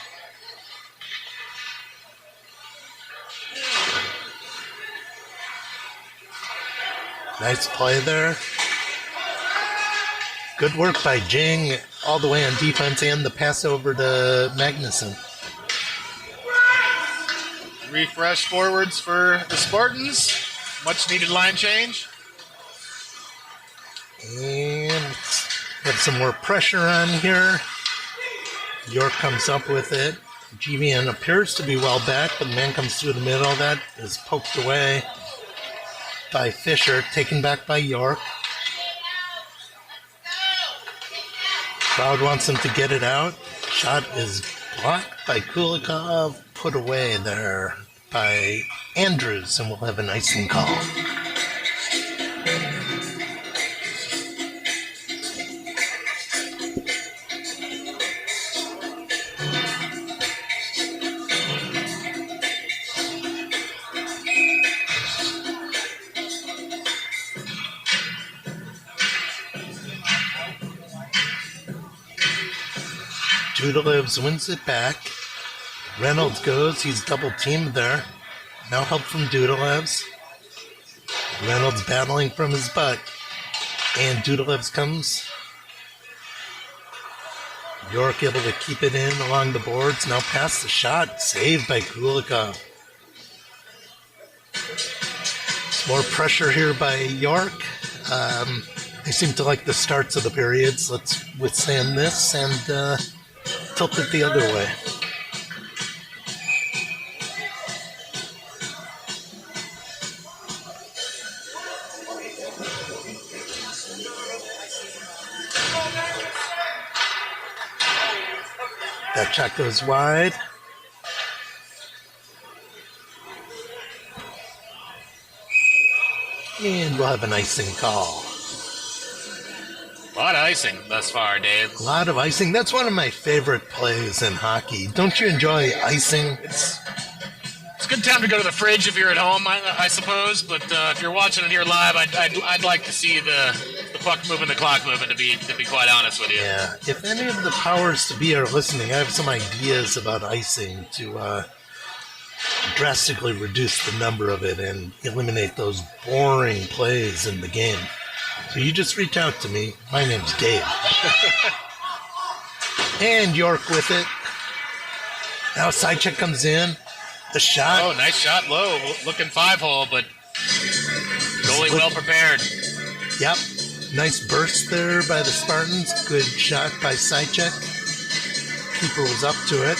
Speaker 1: Nice play there. Good work by Jing all the way on defense and the pass over to Magnuson.
Speaker 2: Refresh forwards for the Spartans. Much needed line change.
Speaker 1: And have some more pressure on here. York comes up with it. GBN appears to be well back, but the man comes through the middle. That is poked away by Fisher, taken back by York. Crowd wants him to get it out. Shot is blocked by Kulikov, put away there by Andrews, and we'll have an icing call. Dudalevs wins it back. Reynolds goes. He's double teamed there. Now help from Dudalevs. Reynolds battling from his butt. And Dudalevs comes. York able to keep it in along the boards. Now past the shot. Saved by Kulikov. More pressure here by York. They seem to like the starts of the periods. Let's withstand this and tilt it the other way. That shot goes wide. And we'll have an icing call.
Speaker 2: A lot of icing thus far, Dave.
Speaker 1: A lot of icing. That's one of my favorite plays in hockey. Don't you enjoy icing?
Speaker 2: It's a good time to go to the fridge if you're at home, I suppose. But if you're watching it here live, I'd like to see the puck moving, the clock moving. To be quite honest with you.
Speaker 1: Yeah. If any of the powers to be are listening, I have some ideas about icing to drastically reduce the number of it and eliminate those boring plays in the game. So you just reach out to me. My name's Dave. And York with it. Now Sidecheck comes in. The shot.
Speaker 2: Oh, nice shot low. Looking 5-hole, but goalie well prepared.
Speaker 1: Yep. Nice burst there by the Spartans. Good shot by Sidecheck. Keeper was up to it.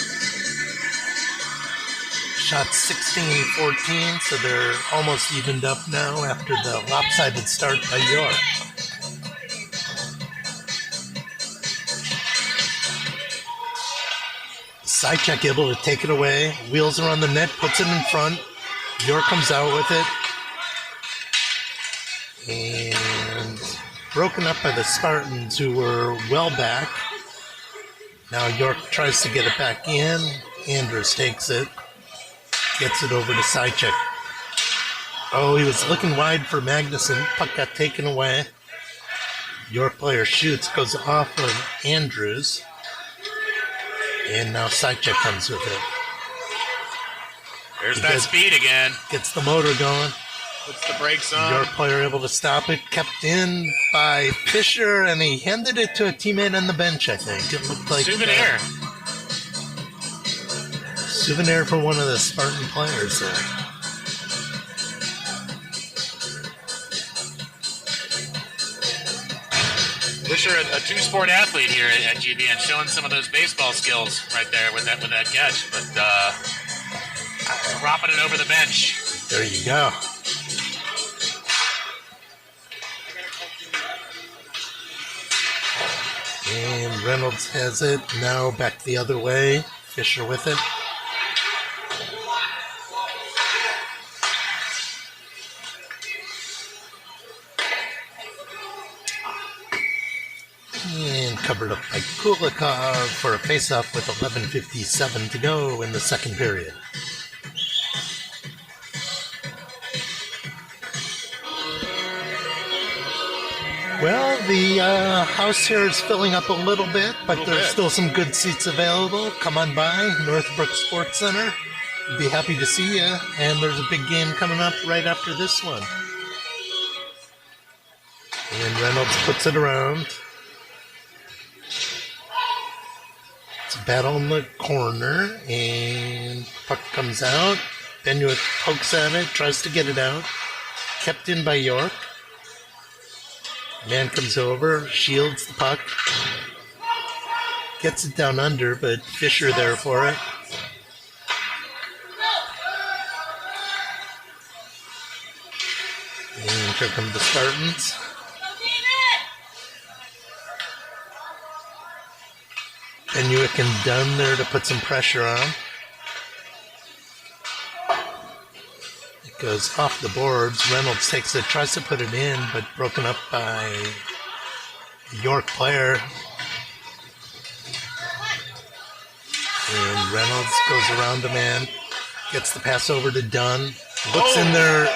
Speaker 1: Shot 16-14, so they're almost evened up now after the lopsided start by York. Sidecheck able to take it away. Wheels around the net, puts it in front. York comes out with it. And broken up by the Spartans, who were well back. Now York tries to get it back in. Andrews takes it. Gets it over to Sychek. Oh, he was looking wide for Magnuson. Puck got taken away. York player shoots, goes off of Andrews. And now Sychek comes with it.
Speaker 2: There's that speed again.
Speaker 1: Gets the motor going.
Speaker 2: Puts the brakes on.
Speaker 1: York player able to stop it. Kept in by Fisher, and he handed it to a teammate on the bench, I think. It looked like...
Speaker 2: Souvenir.
Speaker 1: Souvenir for one of the Spartan players there.
Speaker 2: Fisher, a two-sport athlete here at GBN, showing some of those baseball skills right there with that catch, but dropping it over the bench.
Speaker 1: There you go. And Reynolds has it. Now back the other way. Fisher with it. And covered up by Kulikov for a faceoff with 11:57 to go in the second period. Well, the house here is filling up a little bit, but there's still some good seats available. Come on by, Northbrook Sports Center. We'd be happy to see you. And there's a big game coming up right after this one. And Reynolds puts it around. It's a battle in the corner, and puck comes out. Benuik pokes at it, tries to get it out. Kept in by York. Man comes over, shields the puck. Gets it down under, but Fisher there for it. And here come the Spartans. Benuik and Dunn there to put some pressure on. It goes off the boards. Reynolds takes it, tries to put it in, but broken up by the York player. And Reynolds goes around the man, gets the pass over to Dunn. Looks in there,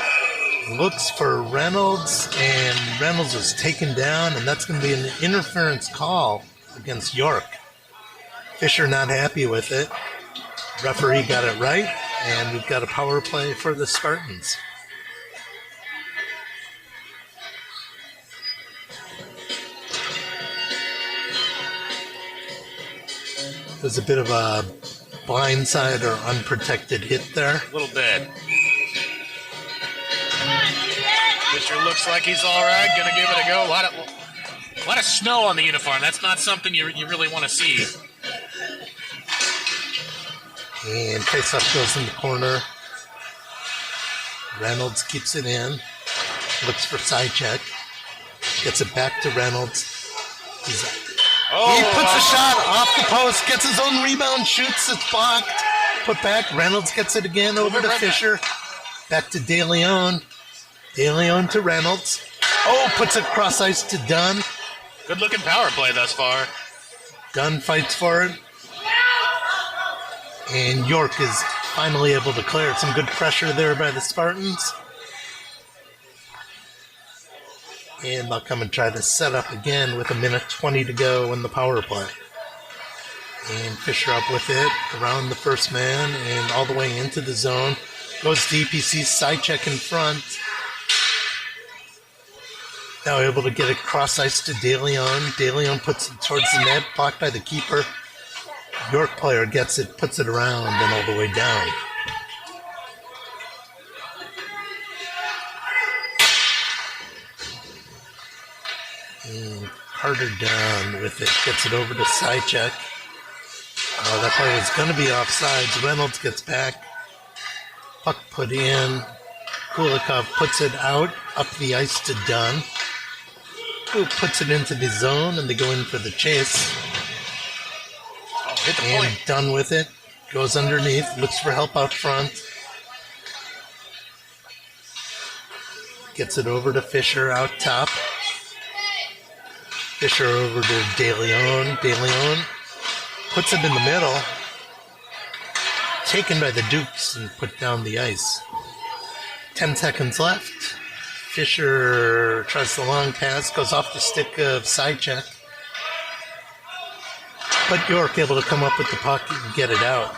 Speaker 1: looks for Reynolds, and Reynolds is taken down, and that's going to be an interference call against York. Fisher not happy with it. Referee got it right, and we've got a power play for the Spartans. There's a bit of a blindside or unprotected hit there.
Speaker 2: A little bit. Fisher looks like he's all right. Going to give it a go. A lot of snow on the uniform. That's not something you really want to see.
Speaker 1: And faceoff goes in the corner. Reynolds keeps it in. Looks for Sychek. Gets it back to Reynolds. He puts a shot off the post. Gets his own rebound. Shoots. It's blocked. Put back. Reynolds gets it again over to Fisher. Back to De Leon. De Leon to Reynolds. Oh, puts it cross ice to Dunn.
Speaker 2: Good looking power play thus far.
Speaker 1: Dunn fights for it. And York is finally able to clear it. Some good pressure there by the Spartans. And they'll come and try to set up again with 1:20 to go in the power play. And Fisher up with it around the first man and all the way into the zone. Goes to EPC, Sychek in front. Now able to get it cross ice to De Leon. De Leon puts it towards the net, blocked by the keeper. York player gets it, puts it around, and all the way down. And Carter down with it, gets it over to Sychek. That play was going to be offsides. Reynolds gets back. Puck put in. Kulikov puts it out, up the ice to Dunn. Who puts it into the zone, and they go in for the chase.
Speaker 2: Hit the
Speaker 1: And
Speaker 2: point.
Speaker 1: Dunn with it. Goes underneath, looks for help out front. Gets it over to Fisher out top. Fisher over to De Leon. De Leon puts it in the middle. taken by the Dukes and put down the ice. 10 seconds left. Fisher tries the long pass, goes off the stick of Sidecheck. But York able to come up with the puck and get it out.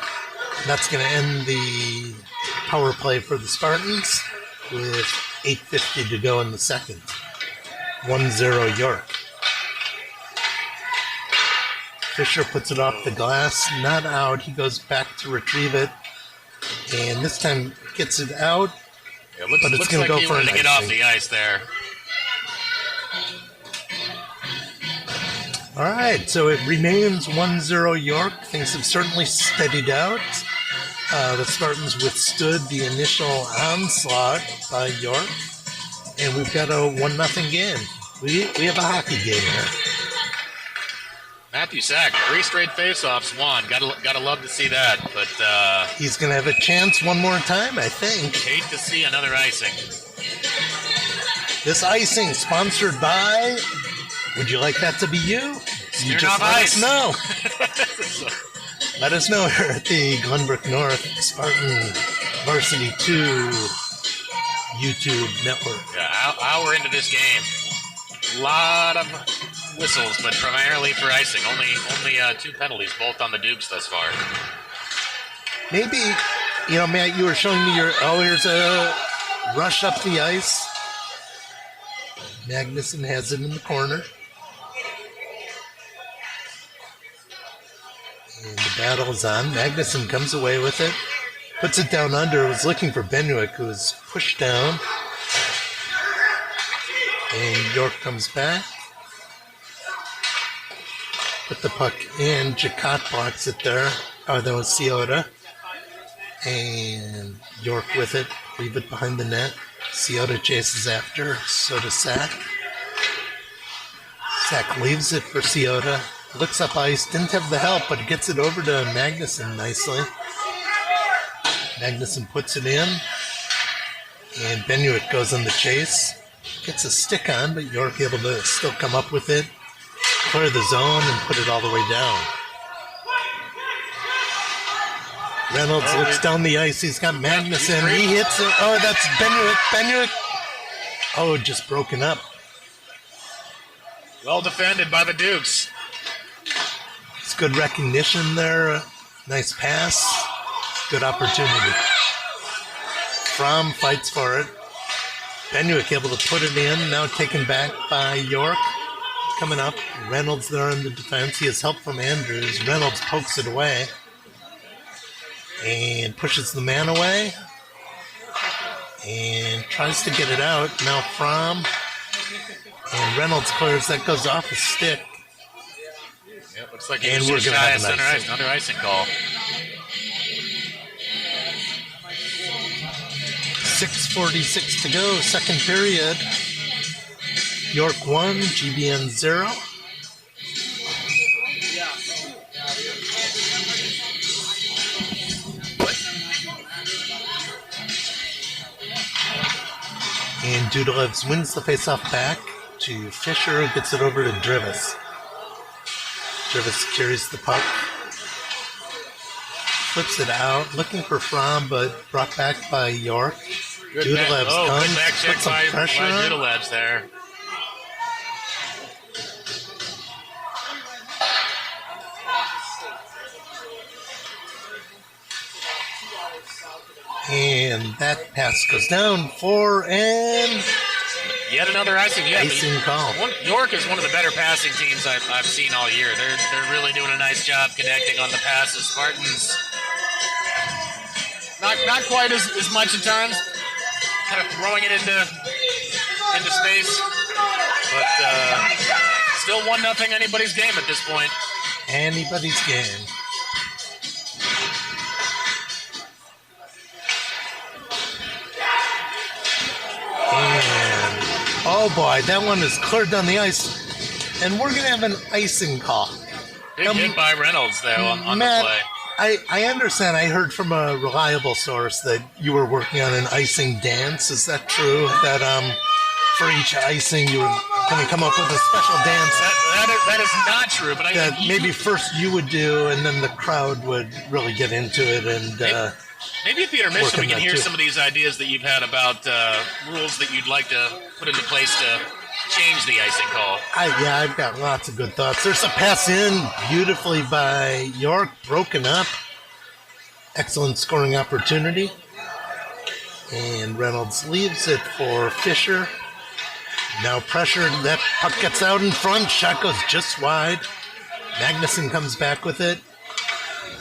Speaker 1: And that's going to end the power play for the Spartans with 8:50 to go in the second. 1-0 York. Fisher puts it off the glass, not out. He goes back to retrieve it, and this time gets it out.
Speaker 2: It
Speaker 1: But it's
Speaker 2: looks
Speaker 1: gonna
Speaker 2: like
Speaker 1: go
Speaker 2: he
Speaker 1: for
Speaker 2: wanted
Speaker 1: an
Speaker 2: to get off
Speaker 1: icing.
Speaker 2: the ice there.
Speaker 1: All right, so it remains 1-0 York. Things have certainly steadied out. The Spartans withstood the initial onslaught by York, and we've got a 1-0 game. We have a hockey game here.
Speaker 2: Matthew Sack, 3 straight faceoffs won. Gotta love to see that, but
Speaker 1: He's going to have a chance one more time, I think.
Speaker 2: hate to see another icing.
Speaker 1: This icing sponsored by. Would you like that to be you? You
Speaker 2: Smirnoff
Speaker 1: let
Speaker 2: Ice.
Speaker 1: us know. Let us know here at the Glenbrook North Spartan Varsity 2 YouTube network.
Speaker 2: Yeah, hour into this game, lot of whistles, but primarily for icing. Only 2 penalties, both on the Dukes thus far.
Speaker 1: Maybe, Matt, you were showing me here's a rush up the ice. Magnuson has it in the corner. And the battle's on. Magnuson comes away with it. Puts it down under. Was looking for Benwick, who was pushed down. And York comes back. Put the puck in. Jacot blocks it there. Oh, that was Ciota. And York with it. Leave it behind the net. Ciota chases after. So does Sack. Sack leaves it for Ciota. Looks up ice. Didn't have the help, but gets it over to Magnuson nicely. Magnuson puts it in. And Benwick goes on the chase. Gets a stick on, but York able to still come up with it. Clear the zone and put it all the way down. Reynolds looks down the ice. He's got Magnuson. He hits it. Oh, that's Benwick. Benwick. Oh, just broken up.
Speaker 2: Well defended by the Dukes.
Speaker 1: It's good recognition there. Nice pass. Good opportunity. Fromm fights for it. Benwick able to put it in. Now taken back by York. Coming up. Reynolds there in the defense. He has help from Andrews. Reynolds pokes it away. And pushes the man away. And tries to get it out. Now Fromm. And Reynolds clears. That goes off a stick.
Speaker 2: Yep, looks like he
Speaker 1: And
Speaker 2: was
Speaker 1: we're
Speaker 2: just
Speaker 1: gonna
Speaker 2: shy
Speaker 1: have
Speaker 2: of
Speaker 1: an
Speaker 2: center
Speaker 1: icing.
Speaker 2: ice. Another icing call.
Speaker 1: 6:46 to go, second period. York 1, GBN 0. And Dudalevs wins the faceoff back to Fisher, who gets it over to Drivis. Drivis carries the puck. Flips it out, looking for Fromm, but brought back by York. Dudalevs comes,
Speaker 2: good back check
Speaker 1: puts some
Speaker 2: by
Speaker 1: pressure on.
Speaker 2: Dudalevs there.
Speaker 1: And that pass goes down for and
Speaker 2: Yet another icing. Yeah,
Speaker 1: icing call.
Speaker 2: York is one of the better passing teams I've seen all year. They're really doing a nice job connecting on the passes. Spartans not quite as much at times, kind of throwing it into space, but still 1-0 anybody's game at this point.
Speaker 1: Anybody's game. And oh boy, that one is cleared down the ice, and we're gonna have an icing call.
Speaker 2: Big hit by Reynolds though on
Speaker 1: Matt,
Speaker 2: the play.
Speaker 1: I understand. I heard from a reliable source that you were working on an icing dance. Is that true? That for each icing you were going to come up with a special dance
Speaker 2: That is not true, but
Speaker 1: that maybe first you would do, and then the crowd would really get into it. And
Speaker 2: maybe at the intermission
Speaker 1: working
Speaker 2: we can
Speaker 1: that
Speaker 2: hear
Speaker 1: too.
Speaker 2: some of these ideas that you've had about rules that you'd like to put into place to change the icing call.
Speaker 1: I've got lots of good thoughts. There's a pass in beautifully by York, broken up. Excellent scoring opportunity. And Reynolds leaves it for Fisher. Now pressure, that puck gets out in front. Shot goes just wide. Magnuson comes back with it.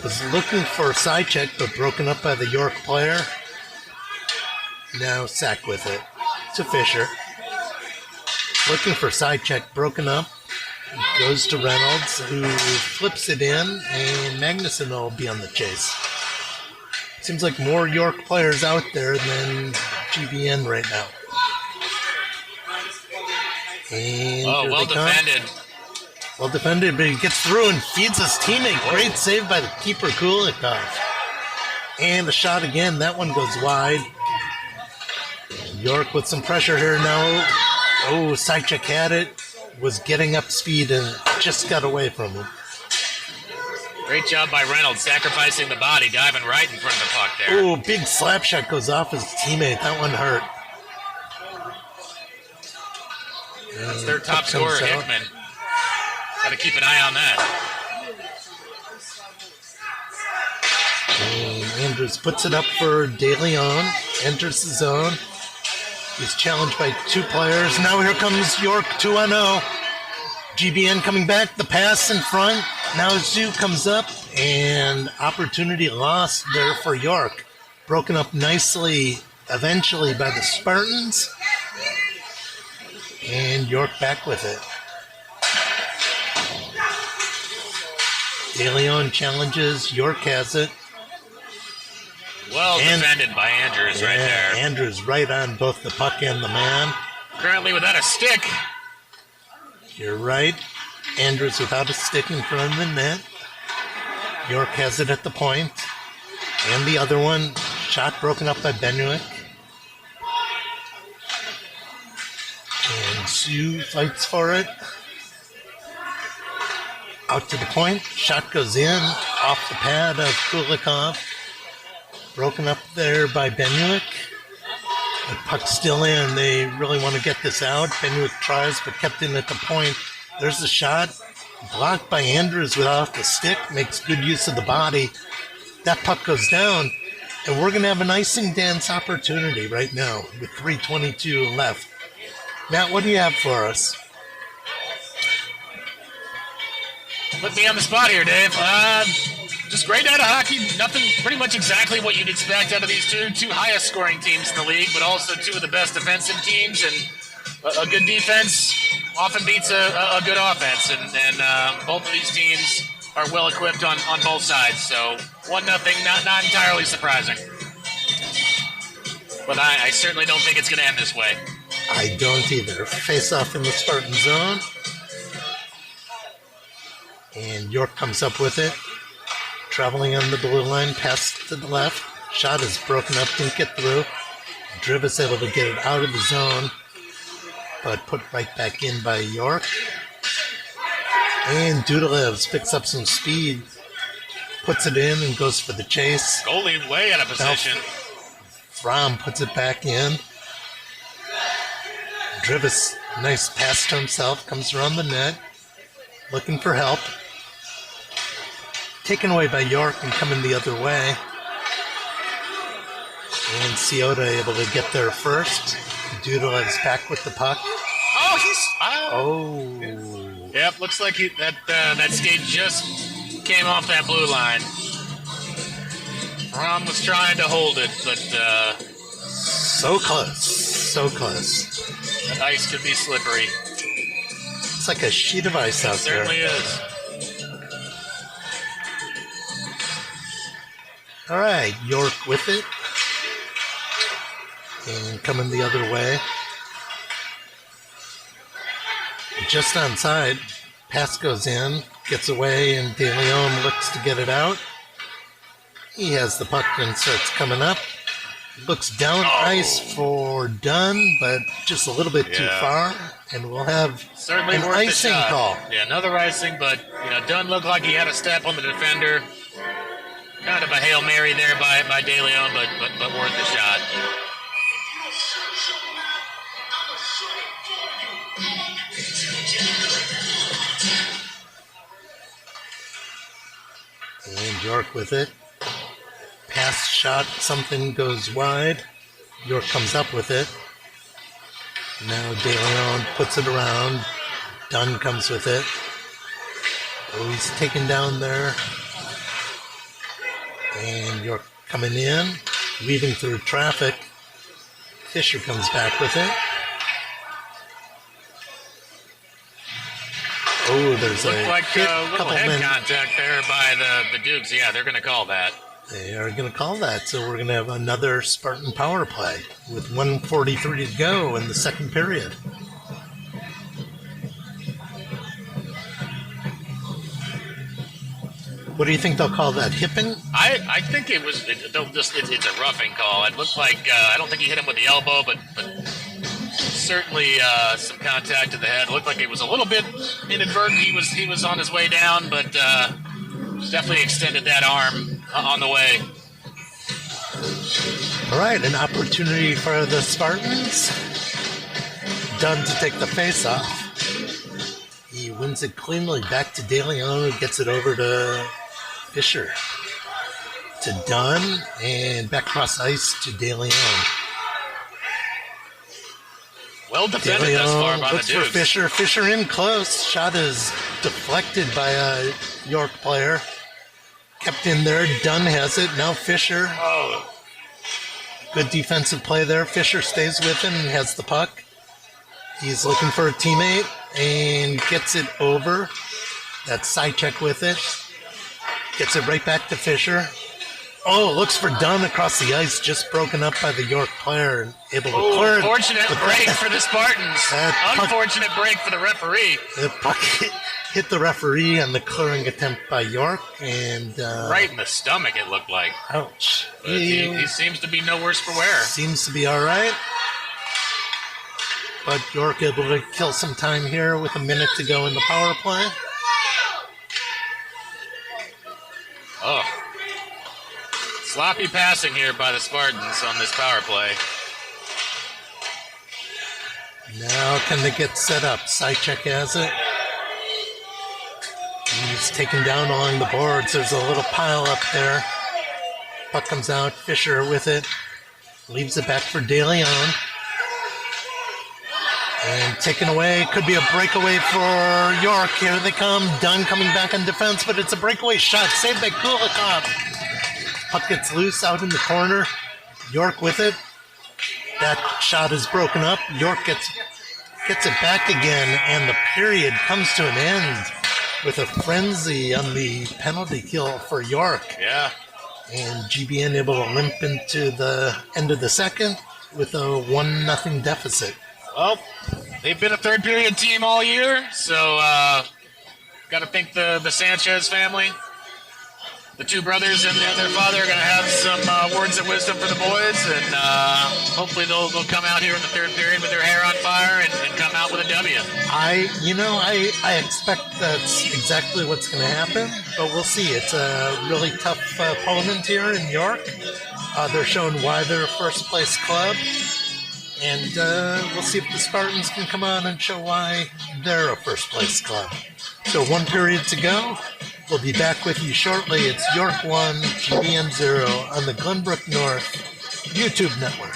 Speaker 1: Was looking for a side check, but broken up by the York player. Now Sack with it to Fisher. Looking for side check, broken up. Goes to Reynolds, who flips it in, and Magnuson will be on the chase. Seems like more York players out there than GBN right now. And here
Speaker 2: well
Speaker 1: they come.
Speaker 2: defended.
Speaker 1: Well defended, but he gets through and feeds his teammate. Great save by the keeper, Kulikov. And the shot again. That one goes wide. York with some pressure here now. Oh, Sychek had it. Was getting up speed and just got away from him.
Speaker 2: Great job by Reynolds, sacrificing the body, diving right in front of the puck there.
Speaker 1: Oh, big slap shot goes off his teammate. That one hurt.
Speaker 2: That's their top
Speaker 1: Puck
Speaker 2: scorer,
Speaker 1: comes out.
Speaker 2: Hickman. Got to keep an eye on that.
Speaker 1: And Andrews puts it up for De Leon. Enters the zone. He's challenged by two players. Now here comes York 2-0. GBN coming back. The pass in front. Now Zoo comes up. And opportunity lost there for York. Broken up nicely eventually by the Spartans. And York back with it. De Leon challenges. York has it.
Speaker 2: Well defended by Andrews right there.
Speaker 1: Andrews right on both the puck and the man.
Speaker 2: Currently without a stick.
Speaker 1: You're right. Andrews without a stick in front of the net. York has it at the point. And the other one, shot broken up by Benuik. And Sue fights for it. Out to the point. Shot goes in off the pad of Kulikov. Broken up there by Benuik. The puck's still in. They really want to get this out. Benuik tries, but kept in at the point. There's the shot. Blocked by Andrews without the stick. Makes good use of the body. That puck goes down. And we're going to have an icing dance opportunity right now with 3:22 left. Matt, what do you have for us?
Speaker 2: Put me on the spot here, Dave. Just great night of hockey. Nothing, pretty much exactly what you'd expect out of these two highest scoring teams in the league, but also two of the best defensive teams. And a good defense often beats a good offense. And both of these teams are well equipped on both sides. So 1-0, not entirely surprising. But I certainly don't think it's going to end this way.
Speaker 1: I don't either. Face off in the Spartan zone. And York comes up with it. Traveling on the blue line, pass to the left. Shot is broken up, didn't get through. Drivas able to get it out of the zone, but put right back in by York. And Dudalevs picks up some speed, puts it in and goes for the chase.
Speaker 2: Goalie way out of position.
Speaker 1: Fromm puts it back in. Drivas, nice pass to himself, comes around the net, looking for help. Taken away by York and coming the other way. And Ciota able to get there first. Dudalev's back with the puck.
Speaker 2: Oh, he's...
Speaker 1: Oh.
Speaker 2: Yep, looks like that skate just came off that blue line. Rom was trying to hold it, but
Speaker 1: So close. So close.
Speaker 2: that ice could be slippery.
Speaker 1: It's like a sheet of ice out there.
Speaker 2: Certainly is.
Speaker 1: All right, York with it. And coming the other way. Just onside. Pass goes in, gets away, and De Leon looks to get it out. He has the puck and starts coming up. Looks down ice for Dunn, but just a little bit too
Speaker 2: Yeah.
Speaker 1: far. And we'll have
Speaker 2: Certainly
Speaker 1: an
Speaker 2: worth the
Speaker 1: icing
Speaker 2: shot.
Speaker 1: call.
Speaker 2: Yeah, another icing, but Dunn looked like he had a step on the defender. Kind of a Hail Mary there by De Leon, but worth the shot.
Speaker 1: And York with it. Pass shot, something goes wide. York comes up with it. Now De Leon puts it around. Dunn comes with it. Oh, he's taken down there. And York coming in, weaving through traffic. Fisher comes back with it. Oh, there's
Speaker 2: Looked
Speaker 1: a
Speaker 2: like
Speaker 1: hit.
Speaker 2: a little
Speaker 1: Couple
Speaker 2: head
Speaker 1: men.
Speaker 2: contact there by the Dukes. Yeah, they're going to call that.
Speaker 1: They are going to call that. So we're going to have another Spartan power play with 1:43 to go in the second period. What do you think they'll call that? Hipping?
Speaker 2: I think it's a roughing call. It looked like I don't think he hit him with the elbow, but certainly some contact to the head. It looked like it was a little bit inadvertent. He was on his way down, but definitely extended that arm on the way.
Speaker 1: All right, an opportunity for the Spartans. Dunn to take the face off. He wins it cleanly back to De Leon, who gets it over to Fisher. To Dunn, and back across ice to De Leon.
Speaker 2: Well
Speaker 1: De
Speaker 2: defended thus far
Speaker 1: Leon
Speaker 2: by
Speaker 1: looks
Speaker 2: the
Speaker 1: for
Speaker 2: Dukes.
Speaker 1: Fisher. Fisher in close. Shot is deflected by a York player. Kept in there. Dunn has it. Now Fisher.
Speaker 2: Oh,
Speaker 1: Good defensive play there. Fisher stays with him and has the puck. He's looking for a teammate and gets it over. That's side check with it. Gets it right back to Fisher. Oh, looks for Dunn across the ice, just broken up by the York player and able to clear it.
Speaker 2: Fortunate break for the Spartans.
Speaker 1: That puck-
Speaker 2: Unfortunate break for the referee.
Speaker 1: The puck hit the referee on the clearing attempt by York, and
Speaker 2: Right in the stomach, it looked like.
Speaker 1: ouch.
Speaker 2: But he seems to be no worse for wear.
Speaker 1: Seems to be all right. But York able to kill some time here with a minute to go in the power play.
Speaker 2: Oh. Sloppy passing here by the Spartans on this power play.
Speaker 1: Now can they get set up? Sidecheck has it. He's taken down along the boards. There's a little pile up there. Puck comes out. Fisher with it. Leaves it back for De Leon. And taken away. Could be a breakaway for York. Here they come. Dunn coming back on defense, but it's a breakaway shot. Saved by Kulikov. Puck gets loose out in the corner. York with it. That shot is broken up. York gets it back again, and the period comes to an end with a frenzy on the penalty kill for York.
Speaker 2: Yeah.
Speaker 1: And GBN able to limp into the end of the second with a 1-0 deficit.
Speaker 2: Well, they've been a third period team all year, so got to thank the Sanchez family. The two brothers and their father are going to have some words of wisdom for the boys, and hopefully they'll come out here in the third period with their hair on fire and come out with a W.
Speaker 1: I expect that's exactly what's going to happen, but we'll see. It's a really tough opponent here in York. They're showing why they're a first place club, and we'll see if the Spartans can come on and show why they're a first place club. So 1 period to go. We'll be back with you shortly. It's York 1, GBN 0 on the Glenbrook North YouTube network.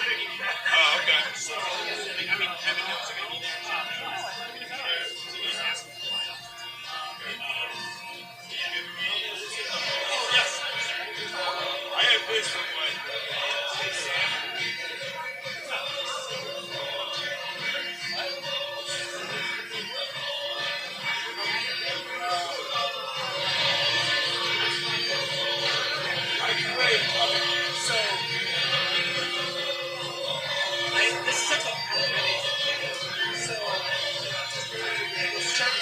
Speaker 2: Oh, okay. I have this one.
Speaker 3: So, this is such a so we'll start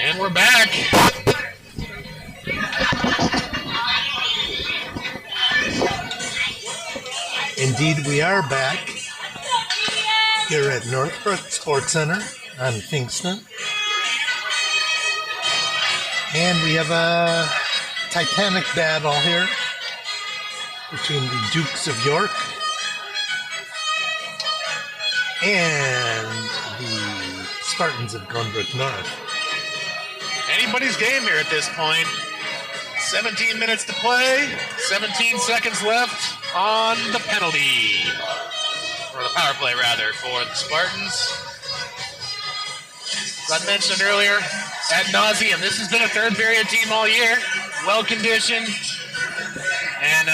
Speaker 2: And we're back.
Speaker 1: Indeed, we are back here at Northbrook Sports Center on Kingston. And we have a titanic battle here between the Dukes of York and the Spartans of Glenbrook North.
Speaker 2: Anybody's game here at this point. 17 minutes to play, 17 seconds left on the penalty. Or the power play, rather, for the Spartans. As I mentioned earlier, ad nauseum, this has been a third period team all year. Well conditioned. And,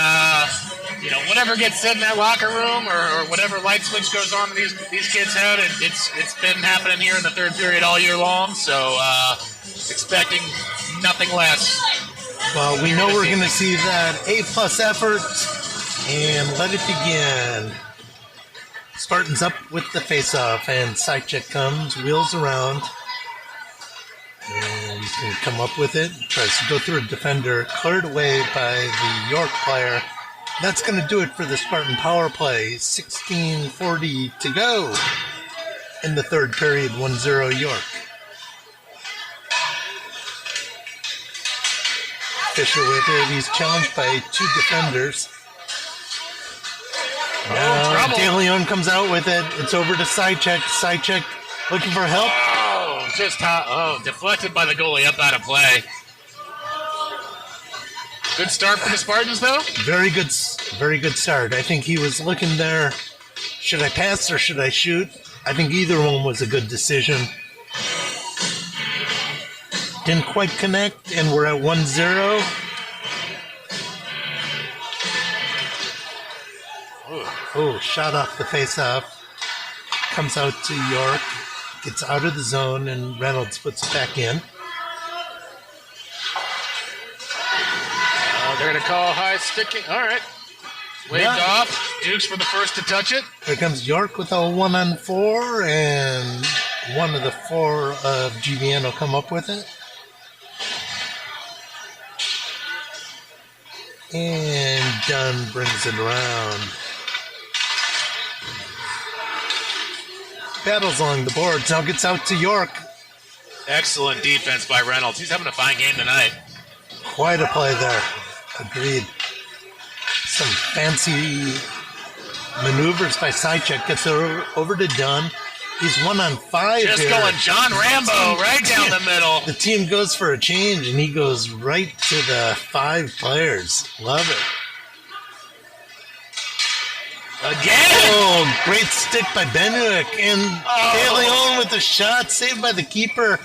Speaker 2: whatever gets said in that locker room or whatever light switch goes on in these kids' head, it's been happening here in the third period all year long. So, expecting nothing less.
Speaker 1: Well, we know we're going to see that A-plus effort, and let it begin. Spartans up with the face-off, and side check comes, wheels around, and he's going to come up with it. Tries to go through a defender, cleared away by the York player. That's going to do it for the Spartan power play. 16:40 to go in the third period, 1-0 York. Fisher with it. He's challenged by two defenders. Now De Leon comes out with it. It's over to Sidecheck. Sidecheck looking for help.
Speaker 2: Deflected by the goalie, up out of play. Good start for the Spartans, though.
Speaker 1: Very good start. I think he was looking there. Should I pass or should I shoot? I think either one was a good decision. Didn't quite connect, and we're at 1-0. Oh, shot off the face-off. Comes out to York. Gets out of the zone, and Reynolds puts it back in.
Speaker 2: They're going to call high sticking. All right. Waved off. Dukes were the first to touch it.
Speaker 1: Here comes York with a 1-on-4, and one of the four of GBN will come up with it. And Dunn brings it around. Battles along the boards. Now gets out to York.
Speaker 2: Excellent defense by Reynolds. He's having a fine game tonight.
Speaker 1: Quite a play there. Agreed. Some fancy maneuvers by Sidecheck. Gets over to Dunn. He's 1-on-5
Speaker 2: Just
Speaker 1: here.
Speaker 2: going John Rambo right down the middle.
Speaker 1: The team goes for a change, and he goes right to the 5 players. Love it.
Speaker 2: Again.
Speaker 1: Oh, great stick by Benuik. And De Leon with the shot, saved by the keeper.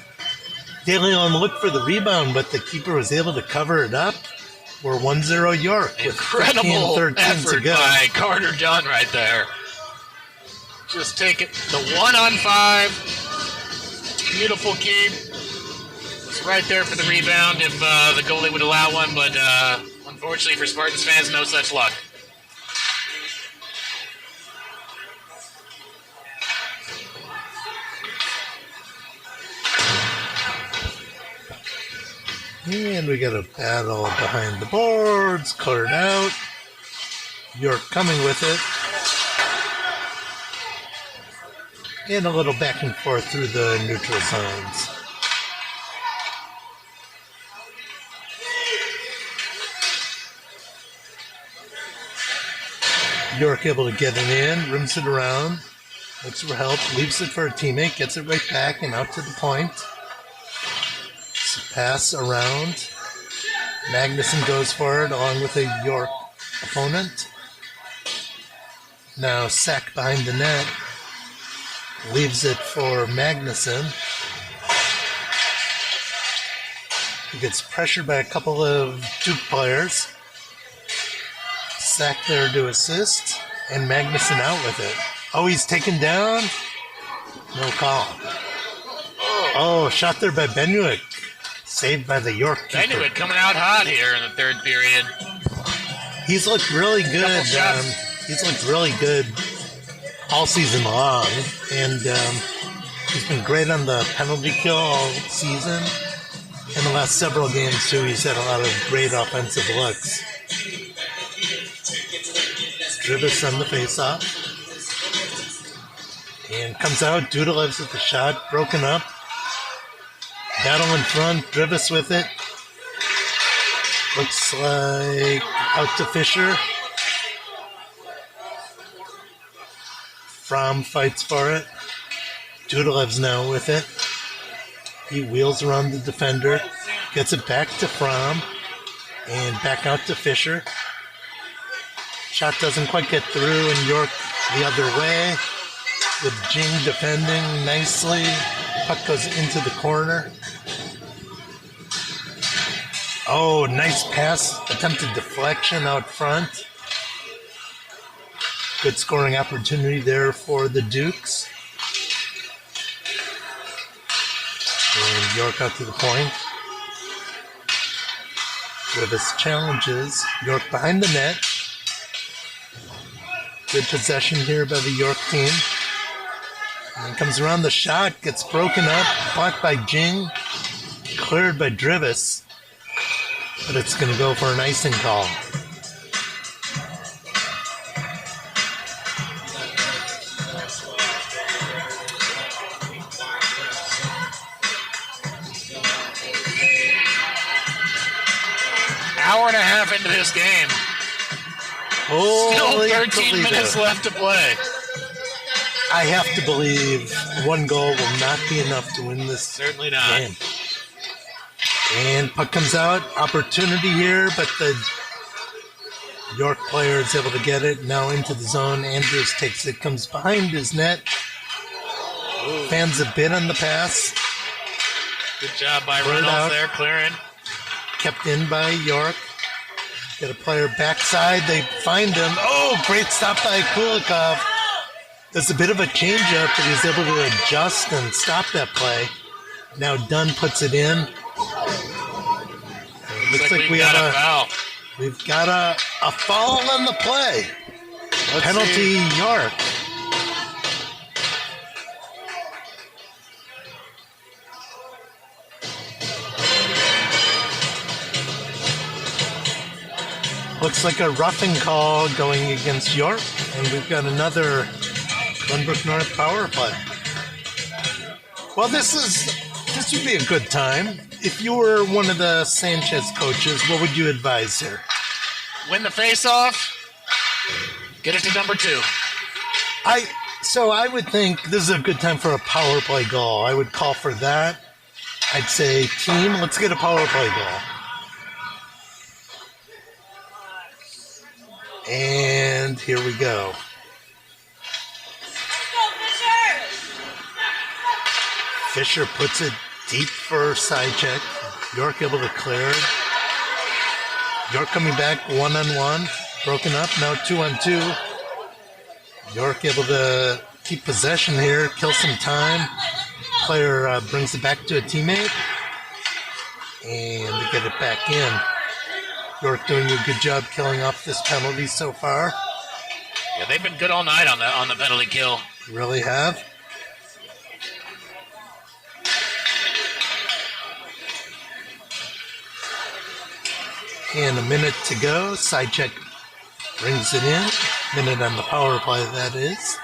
Speaker 1: De Leon looked for the rebound, but the keeper was able to cover it up. We're 1-0 York with
Speaker 2: Incredible
Speaker 1: 13 to
Speaker 2: effort
Speaker 1: go.
Speaker 2: by Carter Dunn right there. Just take it. The 1-on-5. Beautiful keep. It's right there for the rebound if the goalie would allow one, but unfortunately for Spartans fans, no such luck.
Speaker 1: And we got a battle behind the boards, cleared out. York coming with it. And a little back and forth through the neutral zones. York able to get it in, rims it around, looks for help, leaves it for a teammate, gets it right back and out to the point. Pass around. Magnuson goes for it along with a York opponent. Now Sack behind the net. Leaves it for Magnuson. He gets pressured by a couple of Duke players. Sack there to assist. And Magnuson out with it. Oh, he's taken down. No call. Oh, shot there by Benuik. Saved by the York keeper.
Speaker 2: Benuik coming out hot here in the third period.
Speaker 1: He's looked really good. He's looked really good all season long, and he's been great on the penalty kill all season. In the last several games too, he's had a lot of great offensive looks. Dribis on the faceoff, and comes out. Dudalev's with the shot, broken up. Battle in front, Dribis with it. Looks like out to Fisher. Fromm fights for it. Dudalev's now with it. He wheels around the defender, gets it back to Fromm, and back out to Fisher. Shot doesn't quite get through, and York the other way, with Jing defending nicely. Puck goes into the corner. Oh, nice pass. Attempted deflection out front. Good scoring opportunity there for the Dukes. And York out to the point. Dribis challenges. York behind the net. Good possession here by the York team. And comes around the shot, gets broken up, blocked by Jing, cleared by Dribis. But it's going to go for an icing call.
Speaker 2: Hour and a half into this game. Still 13 minutes left to play.
Speaker 1: I have to believe one goal will not be enough to win this
Speaker 2: Certainly not.
Speaker 1: game. And puck comes out. Opportunity here, but the York player is able to get it. Now into the zone. Andrews takes it, comes behind his net. Fans a bit on the pass.
Speaker 2: Good job by
Speaker 1: Burned
Speaker 2: Reynolds
Speaker 1: out.
Speaker 2: there, clearing.
Speaker 1: Kept in by York. Get a player backside. They find him. Oh, great stop by Kulikov. There's a bit of a changeup, but he's able to adjust and stop that play. Now Dunn puts it in. Looks like we
Speaker 2: got
Speaker 1: have
Speaker 2: a foul.
Speaker 1: We've got a foul on the play.
Speaker 2: Let's
Speaker 1: Penalty
Speaker 2: see.
Speaker 1: York. Looks like a roughing call going against York, and we've got another Glenbrook North power play. Well, this would be a good time. if you were one of the Sanchez coaches, what would you advise here?
Speaker 2: Win the face-off. Get it to number 2.
Speaker 1: So I would think this is a good time for a power play goal. I would call for that. I'd say, team, let's get a power play goal. And here we go. Fisher puts it deep for side check. York able to clear it. York coming back 1-on-1. Broken up, now 2-on-2. York able to keep possession here, kill some time. Player brings it back to a teammate. And they get it back in. York doing a good job killing off this penalty so far.
Speaker 2: Yeah, they've been good all night on the penalty kill.
Speaker 1: Really have. And a minute to go. Side check brings it in. Minute on the power play, that is.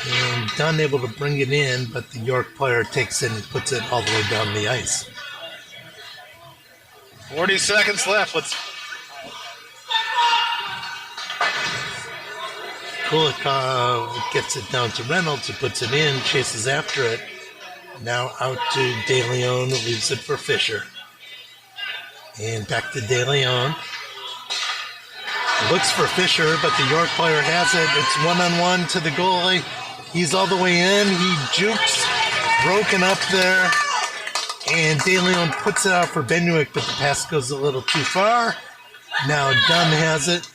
Speaker 1: And Dunn able to bring it in, but the York player takes it and puts it all the way down the ice.
Speaker 2: 40 seconds left. Let's.
Speaker 1: Kulikov gets it down to Reynolds, who puts it in, chases after it. Now out to De Leon, who leaves it for Fisher. And back to De Leon. Looks for Fisher, but the York player has it. It's 1-on-1 to the goalie. He's all the way in. He jukes. Broken up there. And De Leon puts it out for Benuik, but the pass goes a little too far. Now Dunn has it.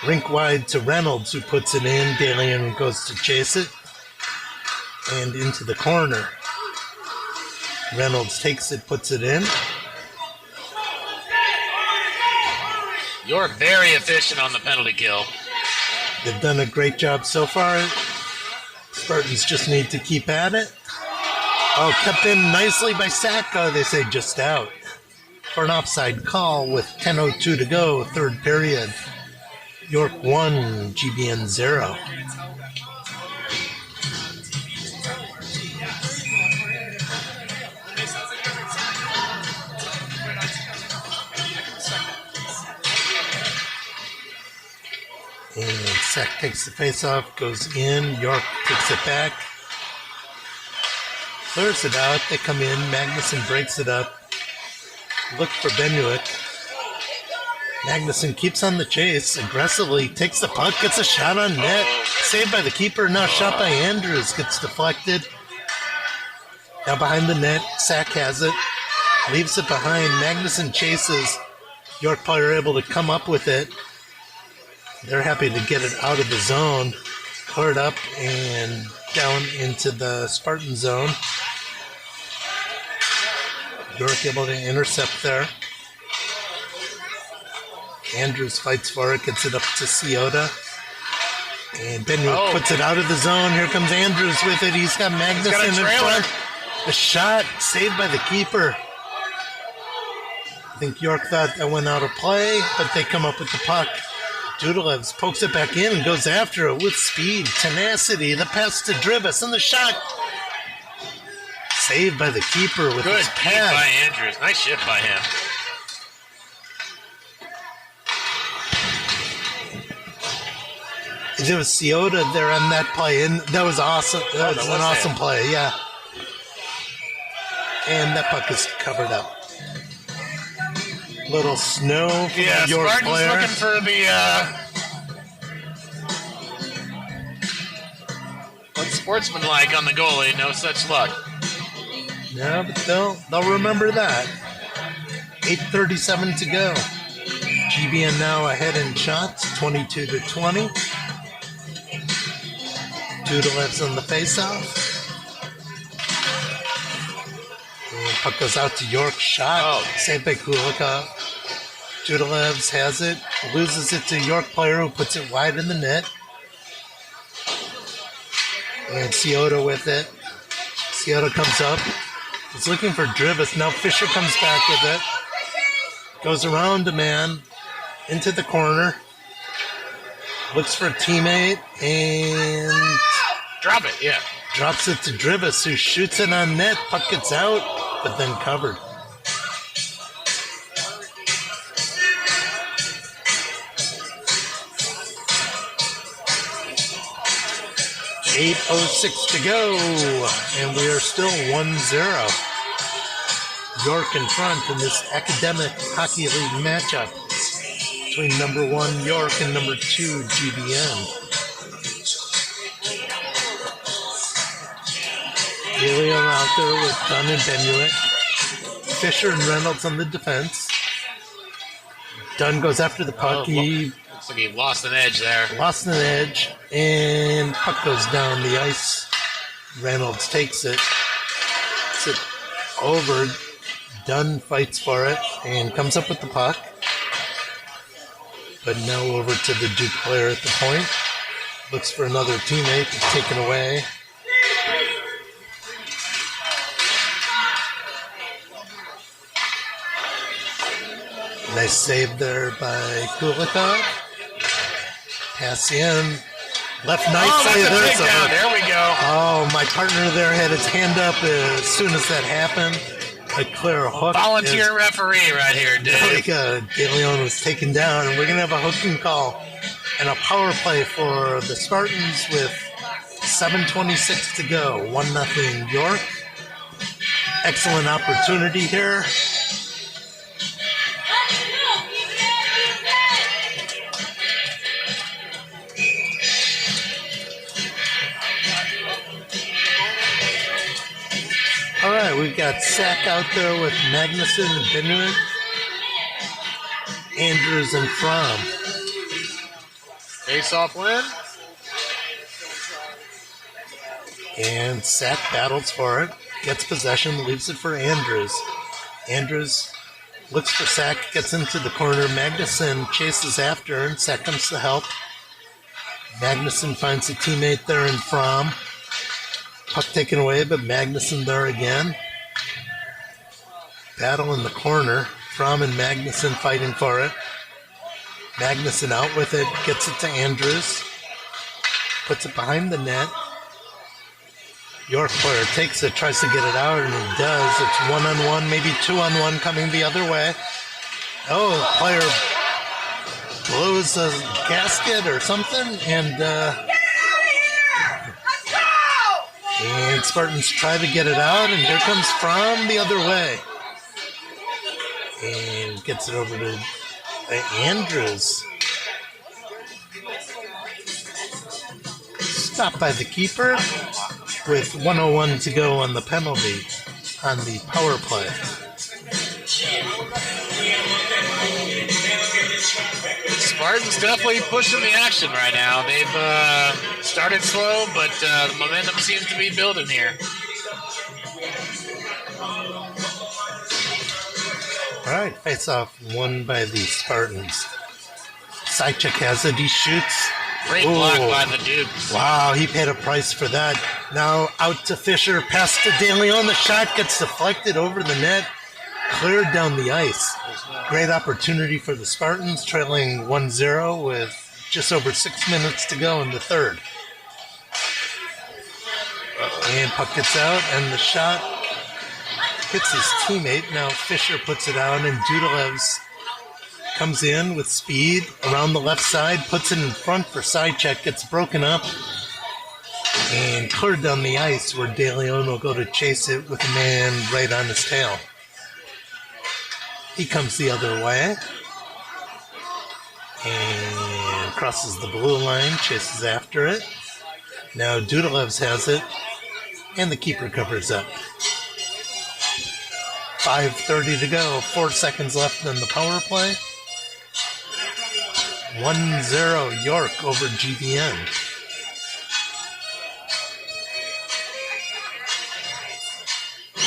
Speaker 1: Rink wide to Reynolds, who puts it in. De Leon goes to chase it. And into the corner. Reynolds takes it, puts it in.
Speaker 2: York very efficient on the penalty kill.
Speaker 1: They've done a great job so far. Spartans just need to keep at it. Oh, kept in nicely by Saka. They say just out. For an offside call with 10:02 to go, third period. York 1, GBN 0. And Sack takes the face-off, goes in. York takes it back. Clears it out. They come in. Magnuson breaks it up. Look for Benuik. Magnuson keeps on the chase. Aggressively takes the puck. Gets a shot on net. Saved by the keeper. Now shot by Andrews. Gets deflected. Now behind the net. Sack has it. Leaves it behind. Magnuson chases. York player able to come up with it. They're happy to get it out of the zone. Cleared up and down into the Spartan zone. York able to intercept there. Andrews fights for it, gets it up to Ciota. And Benuik puts it out of the zone. Here comes Andrews with it. He's got Magnuson in front. The shot saved by the keeper. I think York thought that went out of play, but they come up with the puck. Dudalevs pokes it back in and goes after it with speed, tenacity. The pass to Drivas and the shot. Saved by the keeper with his
Speaker 2: pad. Good by Andrews. Nice shift by him.
Speaker 1: There was Ciota there on that play, and that was awesome. That was an awesome play, yeah. And that puck is covered up. Little snow for the York
Speaker 2: Spartans
Speaker 1: player.
Speaker 2: Looking for the unsportsmanlike on the goalie. No such luck.
Speaker 1: Yeah, but they'll remember that. 8:37 to go. GBN now ahead in shots, 22-20. Dudalev's on the faceoff. And puck goes out to York. Shot. Saved by Kulikov. Dudalevs has it. Loses it to York player who puts it wide in the net. And Ciota with it. Ciota comes up. He's looking for Drivas. Now Fisher comes back with it. Goes around a man. Into the corner. Looks for a teammate. And
Speaker 2: Drop it, yeah.
Speaker 1: Drops it to Drivas, who shoots it on net. Puck gets out, but then covered. 8:06 to go, and we are still 1-0. York in front in this academic hockey league matchup between number 1 York and number 2 GBN. Elio out there with Dunn and Benuit. Fisher and Reynolds on the defense. Dunn goes after the puck. He
Speaker 2: looks like he lost an edge there.
Speaker 1: Lost an edge, and puck goes down the ice. Reynolds takes it. It's it over. Dunn fights for it and comes up with the puck. But now over to the Duke player at the point. Looks for another teammate. Taken away. Nice save there by Kulikov. Pass in. Left
Speaker 2: Oh,
Speaker 1: nicely.
Speaker 2: that's a
Speaker 1: There's
Speaker 2: takedown. There we go.
Speaker 1: Oh, my partner there had his hand up as soon as that happened. A clear hook.
Speaker 2: Volunteer referee right here, Dave.
Speaker 1: De Leon was taken down, and we're going to have a hooking call and a power play for the Spartans with 7:26 to go. 1-0 York. Excellent opportunity here. All right, we've got Sack out there with Magnuson and Benuit, Andrews and Fromm.
Speaker 2: Face-off win.
Speaker 1: And Sack battles for it, gets possession, leaves it for Andrews. Andrews looks for Sack, gets into the corner. Magnuson chases after, and Sack comes to help. Magnuson finds a teammate there in Fromm. Puck taken away, but Magnuson there again. Battle in the corner. Fromm and Magnuson fighting for it. Magnuson out with it, gets it to Andrews. Puts it behind the net. York player takes it, tries to get it out, and he does. It's 1-on-1, maybe 2-on-1 coming the other way. Oh, the player blows a gasket or something, and Spartans try to get it out, and here comes Fromm the other way. And gets it over to Andrews. Stopped by the keeper with 1:01 to go on the penalty on the power play.
Speaker 2: Spartans definitely pushing the action right now. They've started slow, but the momentum seems to be building here.
Speaker 1: All right, face-off won by the Spartans. Sychek has it. He shoots.
Speaker 2: Great block by the Duke.
Speaker 1: Wow, he paid a price for that. Now out to Fisher. Pass to De Leon. The shot gets deflected over the net. Cleared down the ice. Great opportunity for the Spartans, trailing 1-0 with just over 6 minutes to go in the third. And puck gets out, and the shot hits his teammate. Now Fisher puts it out, and Dudalevs comes in with speed around the left side, puts it in front for Sychek, gets broken up, and cleared down the ice where De Leon will go to chase it with a man right on his tail. He comes the other way and crosses the blue line, chases after it. Now Dudalevs has it, and the keeper covers up. 5:30 to go, 4 seconds left on the power play. 1-0 York over GBN.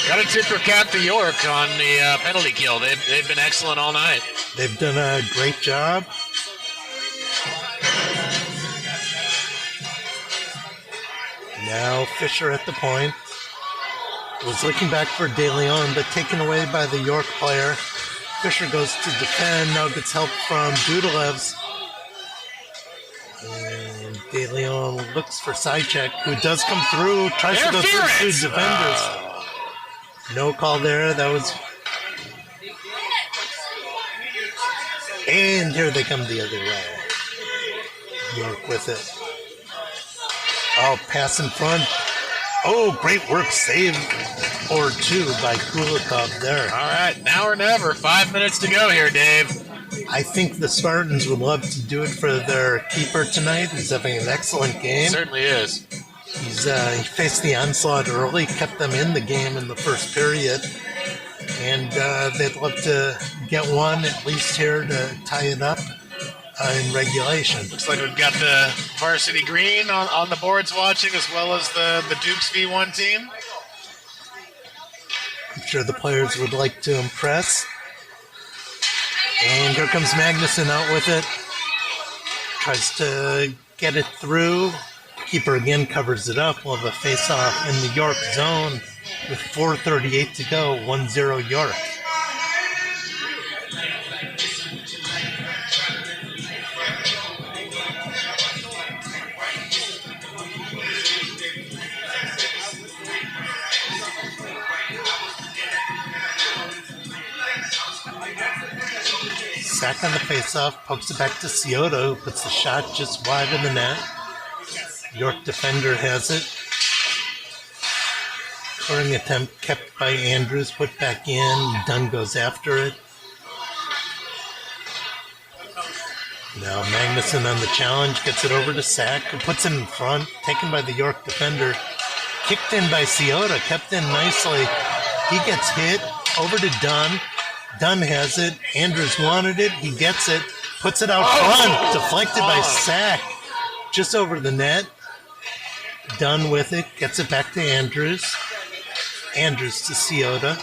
Speaker 2: Got to tip your cap to York on the penalty kill. They've been excellent all night.
Speaker 1: They've done a great job. Now Fisher at the point. Was looking back for De Leon, but taken away by the York player. Fisher goes to defend, now gets help from Dudalevs. And De Leon looks for side check, who does come through, tries to go through
Speaker 2: Interference!
Speaker 1: two defenders. No call there. That was. And here they come the other way. York with it. Oh, pass in front. Oh, great work. Save or two by Kulikov there.
Speaker 2: All right, now or never. 5 minutes to go here, Dave.
Speaker 1: I think the Spartans would love to do it for their keeper tonight. He's having an excellent game.
Speaker 2: Certainly is.
Speaker 1: He faced the onslaught early, kept them in the game in the first period. And they'd love to get one at least here to tie it up in regulation.
Speaker 2: Looks like we've got the Varsity Green on the boards watching, as well as the Dukes V1 team.
Speaker 1: I'm sure the players would like to impress. And here comes Magnuson out with it. Tries to get it through. Keeper again covers it up. We'll have a face-off in the York zone with 4:38 to go. 1-0 York. Sack on the face-off, pokes it back to Scioto, who puts the shot just wide of the net. York defender has it. Scoring attempt kept by Andrews, put back in. Dunn goes after it. Now Magnuson on the challenge, gets it over to Sack, who puts it in front, taken by the York defender. Kicked in by Scioto, kept in nicely. He gets hit, over to Dunn. Dunn has it. Andrews wanted it. He gets it. Puts it out front. Deflected by Sack. Just over the net. Dunn with it. Gets it back to Andrews. Andrews to Scioto.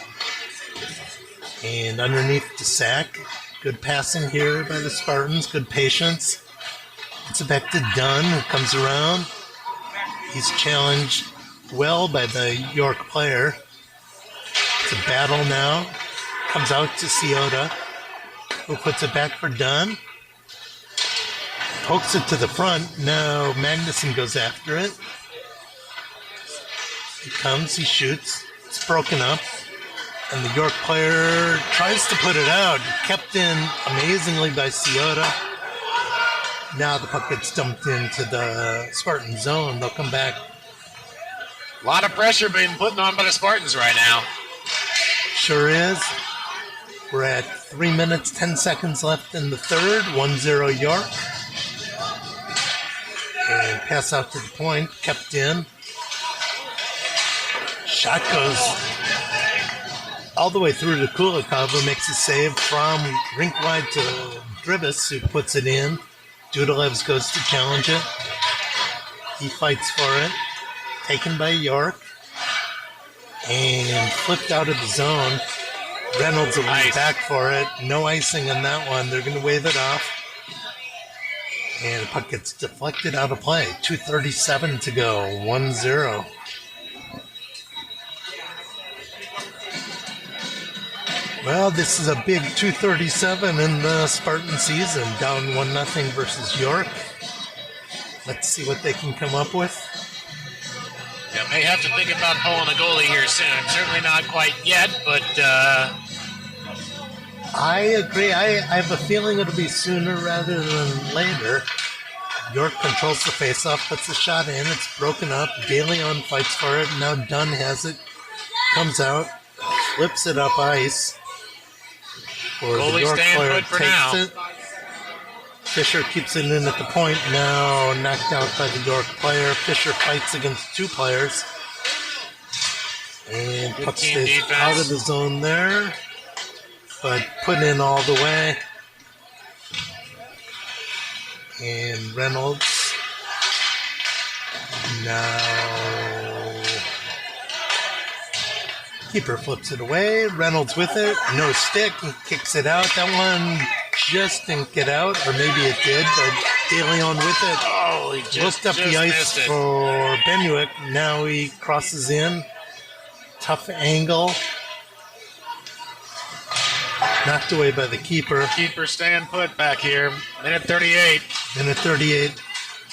Speaker 1: And underneath to Sack. Good passing here by the Spartans. Good patience. Gets it back to Dunn, who comes around. He's challenged well by the York player. It's a battle now. Comes out to Scioto, who puts it back for Dunn. Pokes it to the front. Now Magnuson goes after it. He comes, he shoots. It's broken up. And the York player tries to put it out. Kept in amazingly by Scioto. Now the puck gets dumped into the Spartan zone. They'll come back.
Speaker 2: A lot of pressure being put on by the Spartans right now.
Speaker 1: Sure is. We're at 3 minutes, 10 seconds left in the third. 1-0 York. And pass out to the point. Kept in. Shot goes all the way through to Kulikov, who makes a save from rink wide to Dribis, who puts it in. Dudalevs goes to challenge it. He fights for it. Taken by York. And flipped out of the zone. Reynolds will be back for it. No icing on that one. They're going to wave it off. And the puck gets deflected out of play. 2:37 to go. 1-0. Well, this is a big 2:37 in the Spartan season. Down 1-0 versus York. Let's see what they can come up with.
Speaker 2: Yeah, may have to think about pulling a goalie here soon. Certainly not quite yet, but
Speaker 1: I agree. I have a feeling it'll be sooner rather than later. York controls the faceoff, puts the shot in. It's broken up. De Leon fights for it. Now Dunn has it. Comes out. Flips it up ice. Or the
Speaker 2: goalie
Speaker 1: York
Speaker 2: staying
Speaker 1: player
Speaker 2: put for
Speaker 1: takes
Speaker 2: now.
Speaker 1: it. Fisher keeps it in at the point. Now knocked out by the York player. Fisher fights against two players. And
Speaker 2: Good
Speaker 1: puck
Speaker 2: team
Speaker 1: stays
Speaker 2: defense.
Speaker 1: out of the zone there. But put in all the way. And Reynolds. Now keeper flips it away. Reynolds with it. No stick. He kicks it out. That one just didn't get out. Or maybe it did. But De Leon with it.
Speaker 2: oh, he
Speaker 1: Looked up the ice
Speaker 2: missed it.
Speaker 1: for Benuik. Now he crosses in. Tough angle. Knocked away by the keeper.
Speaker 2: Keeper staying put back here. Minute 38.
Speaker 1: Minute 38.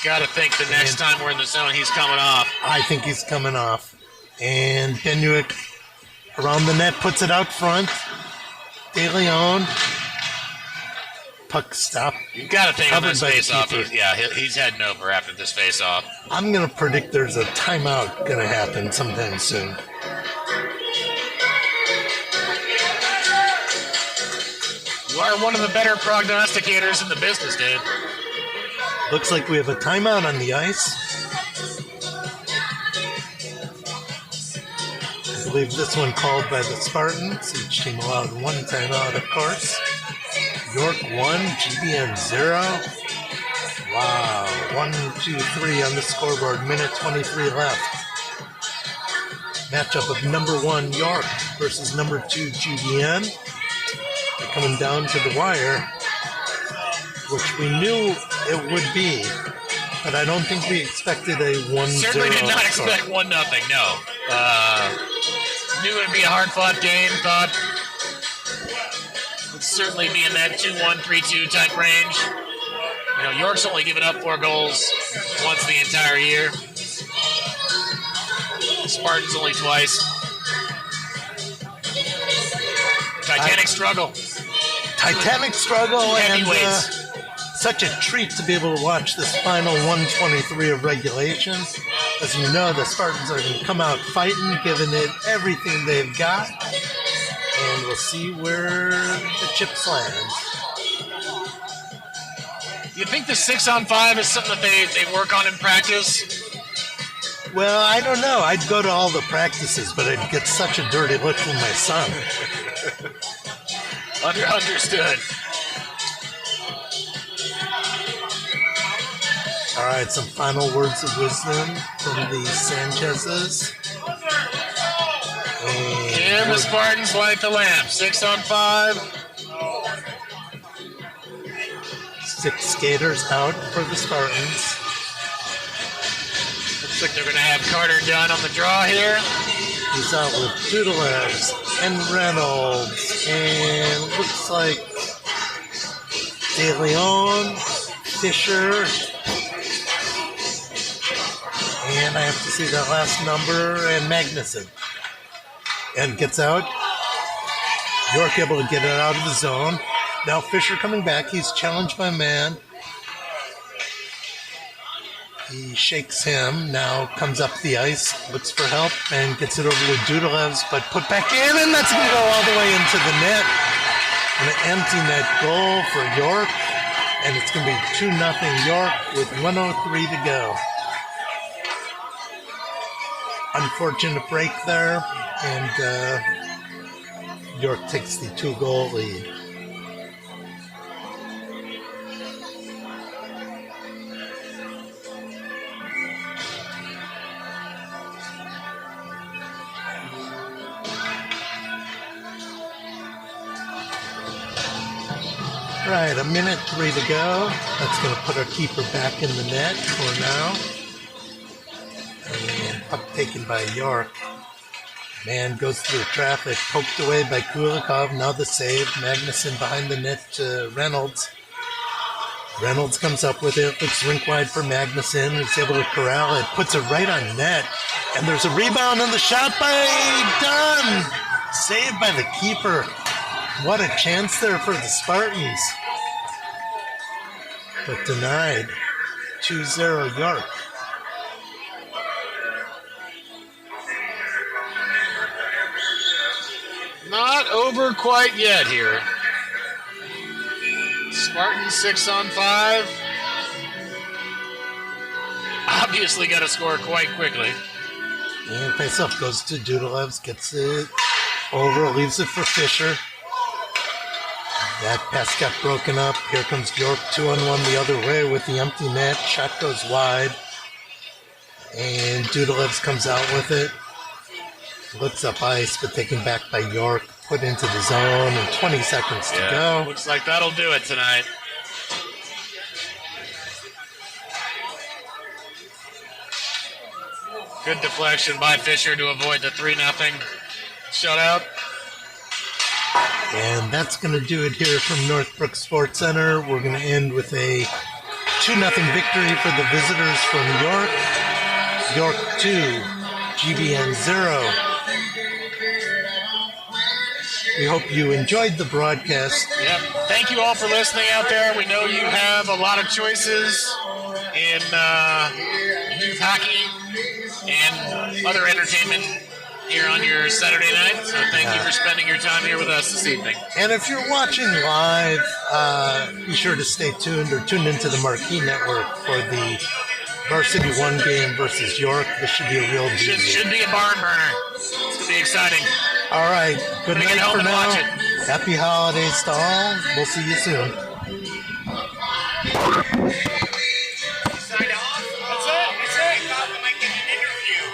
Speaker 2: Got to think the next time we're in the zone, he's coming off.
Speaker 1: I think he's coming off. And Benuic around the net, puts it out front. De Leon. Puck stop.
Speaker 2: You got to think on
Speaker 1: Covered
Speaker 2: this
Speaker 1: by the
Speaker 2: face-off.
Speaker 1: keeper.
Speaker 2: He's heading over after this face-off.
Speaker 1: I'm going to predict there's a timeout going to happen sometime soon.
Speaker 2: You are one of the better prognosticators in the business, dude.
Speaker 1: Looks like we have a timeout on the ice. I believe this one called by the Spartans. Each team allowed one timeout, of course. York 1, GBN 0. Wow. 1, 2, 3 on the scoreboard. Minute 23 left. Matchup of number 1 York versus number 2 GBN. They're coming down to the wire, which we knew it would be, but I don't think we expected a 1-0.
Speaker 2: Certainly did not
Speaker 1: score.
Speaker 2: expect 1-0, no. Knew it would be a hard-fought game, thought would certainly be in that 2-1, 3-2 type range. You know, York's only given up 4 goals once the entire year. Spartans only twice. Titanic struggle.
Speaker 1: Titanic struggle, and
Speaker 2: Heavyweights.
Speaker 1: such a treat to be able to watch this final 123 of regulation. As you know, the Spartans are going to come out fighting, giving it everything they've got, and we'll see where the chips land.
Speaker 2: You think the 6-on-5 is something that they work on in practice?
Speaker 1: Well, I don't know. I'd go to all the practices, but I'd get such a dirty look from my son.
Speaker 2: Understood.
Speaker 1: All right, some final words of wisdom from the Sanchez's.
Speaker 2: And the Spartans light the lamp. 6-on-5.
Speaker 1: 6 skaters out for the Spartans.
Speaker 2: Looks like they're going to have Carter Dunn on the draw here.
Speaker 1: He's out with Dudalevs and Reynolds, and looks like De Leon, Fisher, and I have to see that last number, and Magnuson. And gets out. York able to get it out of the zone. Now Fisher coming back. He's challenged by man. He shakes him, now comes up the ice, looks for help, and gets it over to Dudalevs, but put back in, and that's going to go all the way into the net. An empty net goal for York, and it's going to be 2-0 York with 1:03 to go. Unfortunate break there, and York takes the 2-goal lead. Right, 1:03 to go. That's going to put our keeper back in the net for now. And puck taken by York. Man goes through traffic, poked away by Kulikov. Now the save. Magnuson behind the net to Reynolds. Reynolds comes up with it. Looks rink wide for Magnuson. He's able to corral it. Puts it right on net. And there's a rebound and the shot by Dunn. Saved by the keeper. What a chance there for the Spartans. But denied. 2-0 York.
Speaker 2: Not over quite yet here. Spartans 6-on-5. Obviously got to score quite quickly.
Speaker 1: And face-off goes to Dudalevs. Gets it over. Leaves it for Fisher. That pass got broken up. Here comes York 2-on-1 the other way with the empty net. Shot goes wide. And Dudalevs comes out with it. Looks up ice, but taken back by York. Put into the zone, and 20 seconds to go.
Speaker 2: Looks like that'll do it tonight. Good deflection by Fisher to avoid the 3-0 shutout.
Speaker 1: And that's going to do it here from Northbrook Sports Center. We're going to end with a 2-0 victory for the visitors from York. York 2, GBN 0. We hope you enjoyed the broadcast.
Speaker 2: Yep. Thank you all for listening out there. We know you have a lot of choices in youth hockey and other entertainment here on your Saturday night. So thank you for spending your time here with us this evening.
Speaker 1: And if you're watching live, be sure to stay tuned or tune into the Marquee Network for the Varsity 1 game versus York. This should be a real deal.
Speaker 2: Should be a barn burner. It's going to be exciting.
Speaker 1: All right. Good night for now.
Speaker 2: Watch it.
Speaker 1: Happy holidays to all. We'll see you soon.
Speaker 3: Sign off. That's it. I thought we might get an interview.